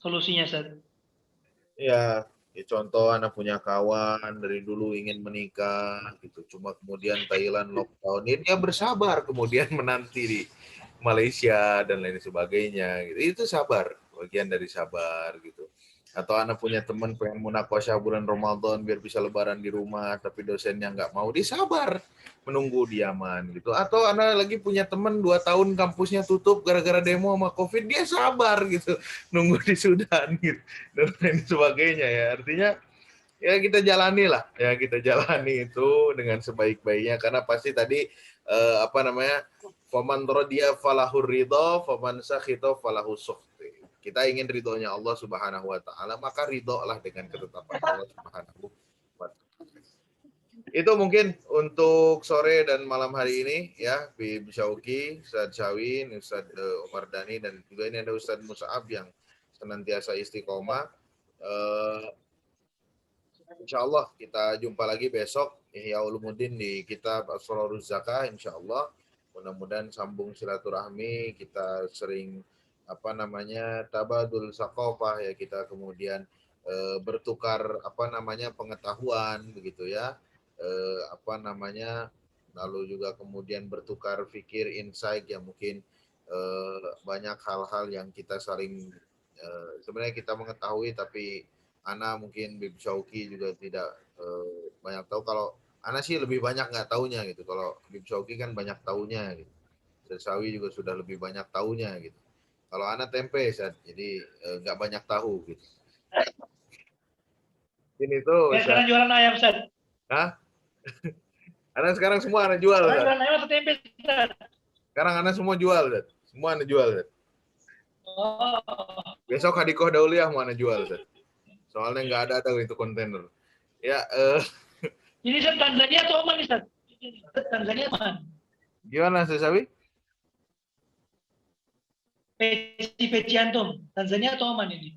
S3: Solusinya Ustaz.
S1: Ya, contoh anak punya kawan dari dulu ingin menikah gitu. Cuma kemudian Thailand lockdown, dia bersabar kemudian menanti di Malaysia dan lain sebagainya gitu. Itu sabar, bagian dari sabar gitu. Atau anak punya teman pengen munakosah bulan Ramadan biar bisa lebaran di rumah tapi dosennya nggak mau, dia sabar menunggu diaman gitu. Atau anak lagi punya teman 2 tahun kampusnya tutup gara-gara demo sama Covid, dia sabar gitu nunggu di Sudan gitu dan lain sebagainya ya. Artinya ya kita jalani itu dengan sebaik-baiknya karena pasti tadi faman radiya falahur ridho faman sakhita falahu sukhti. Kita ingin ridhonya Allah Subhanahu wa taala, maka ridholah dengan ketetapan Allah Subhanahu wa taala. Itu mungkin untuk sore dan malam hari ini ya, Bib Syauki, Ustaz Syawin, Ustaz Umar Dhani, dan juga ini ada Ustaz Musa'ab yang senantiasa istiqomah. Insyaallah kita jumpa lagi besok Ihya Ulumuddin di kitab Asraruz Zakah insyaallah. Mudah-mudahan sambung silaturahmi, kita sering tabadul saqafah ya, kita kemudian bertukar pengetahuan begitu ya. Lalu juga kemudian bertukar fikir, insight yang mungkin banyak hal-hal yang kita saling sebenarnya kita mengetahui tapi Ana mungkin Bib Syauki juga tidak banyak tahu. Kalau Ana sih lebih banyak nggak taunya gitu. Kalau Bib Syauki kan banyak taunya gitu. Sesawi juga sudah lebih banyak taunya gitu. Kalau Ana tempe, jadi nggak banyak tahu gitu. Ini tuh.
S3: Sekarang jualan ayam, Ustaz.
S1: Hah? Ana sekarang semua Ana jual.
S3: Jualan ayam atau tempe, Ustaz?
S1: Sekarang Ana semua jual, Ustaz. Semua Ana jual, Ustaz.
S3: Oh.
S1: Besok Hadikoh Dauliah mau Ana jual, Ustaz. Soalnya nggak ada itu kontainer. Ya.
S3: Ini Ustaz, Tanzania atau Oman, Ustaz? Tanzania Oman.
S1: Gimana, Sesawi?
S3: Peci antum, Tanzania atau Oman ini?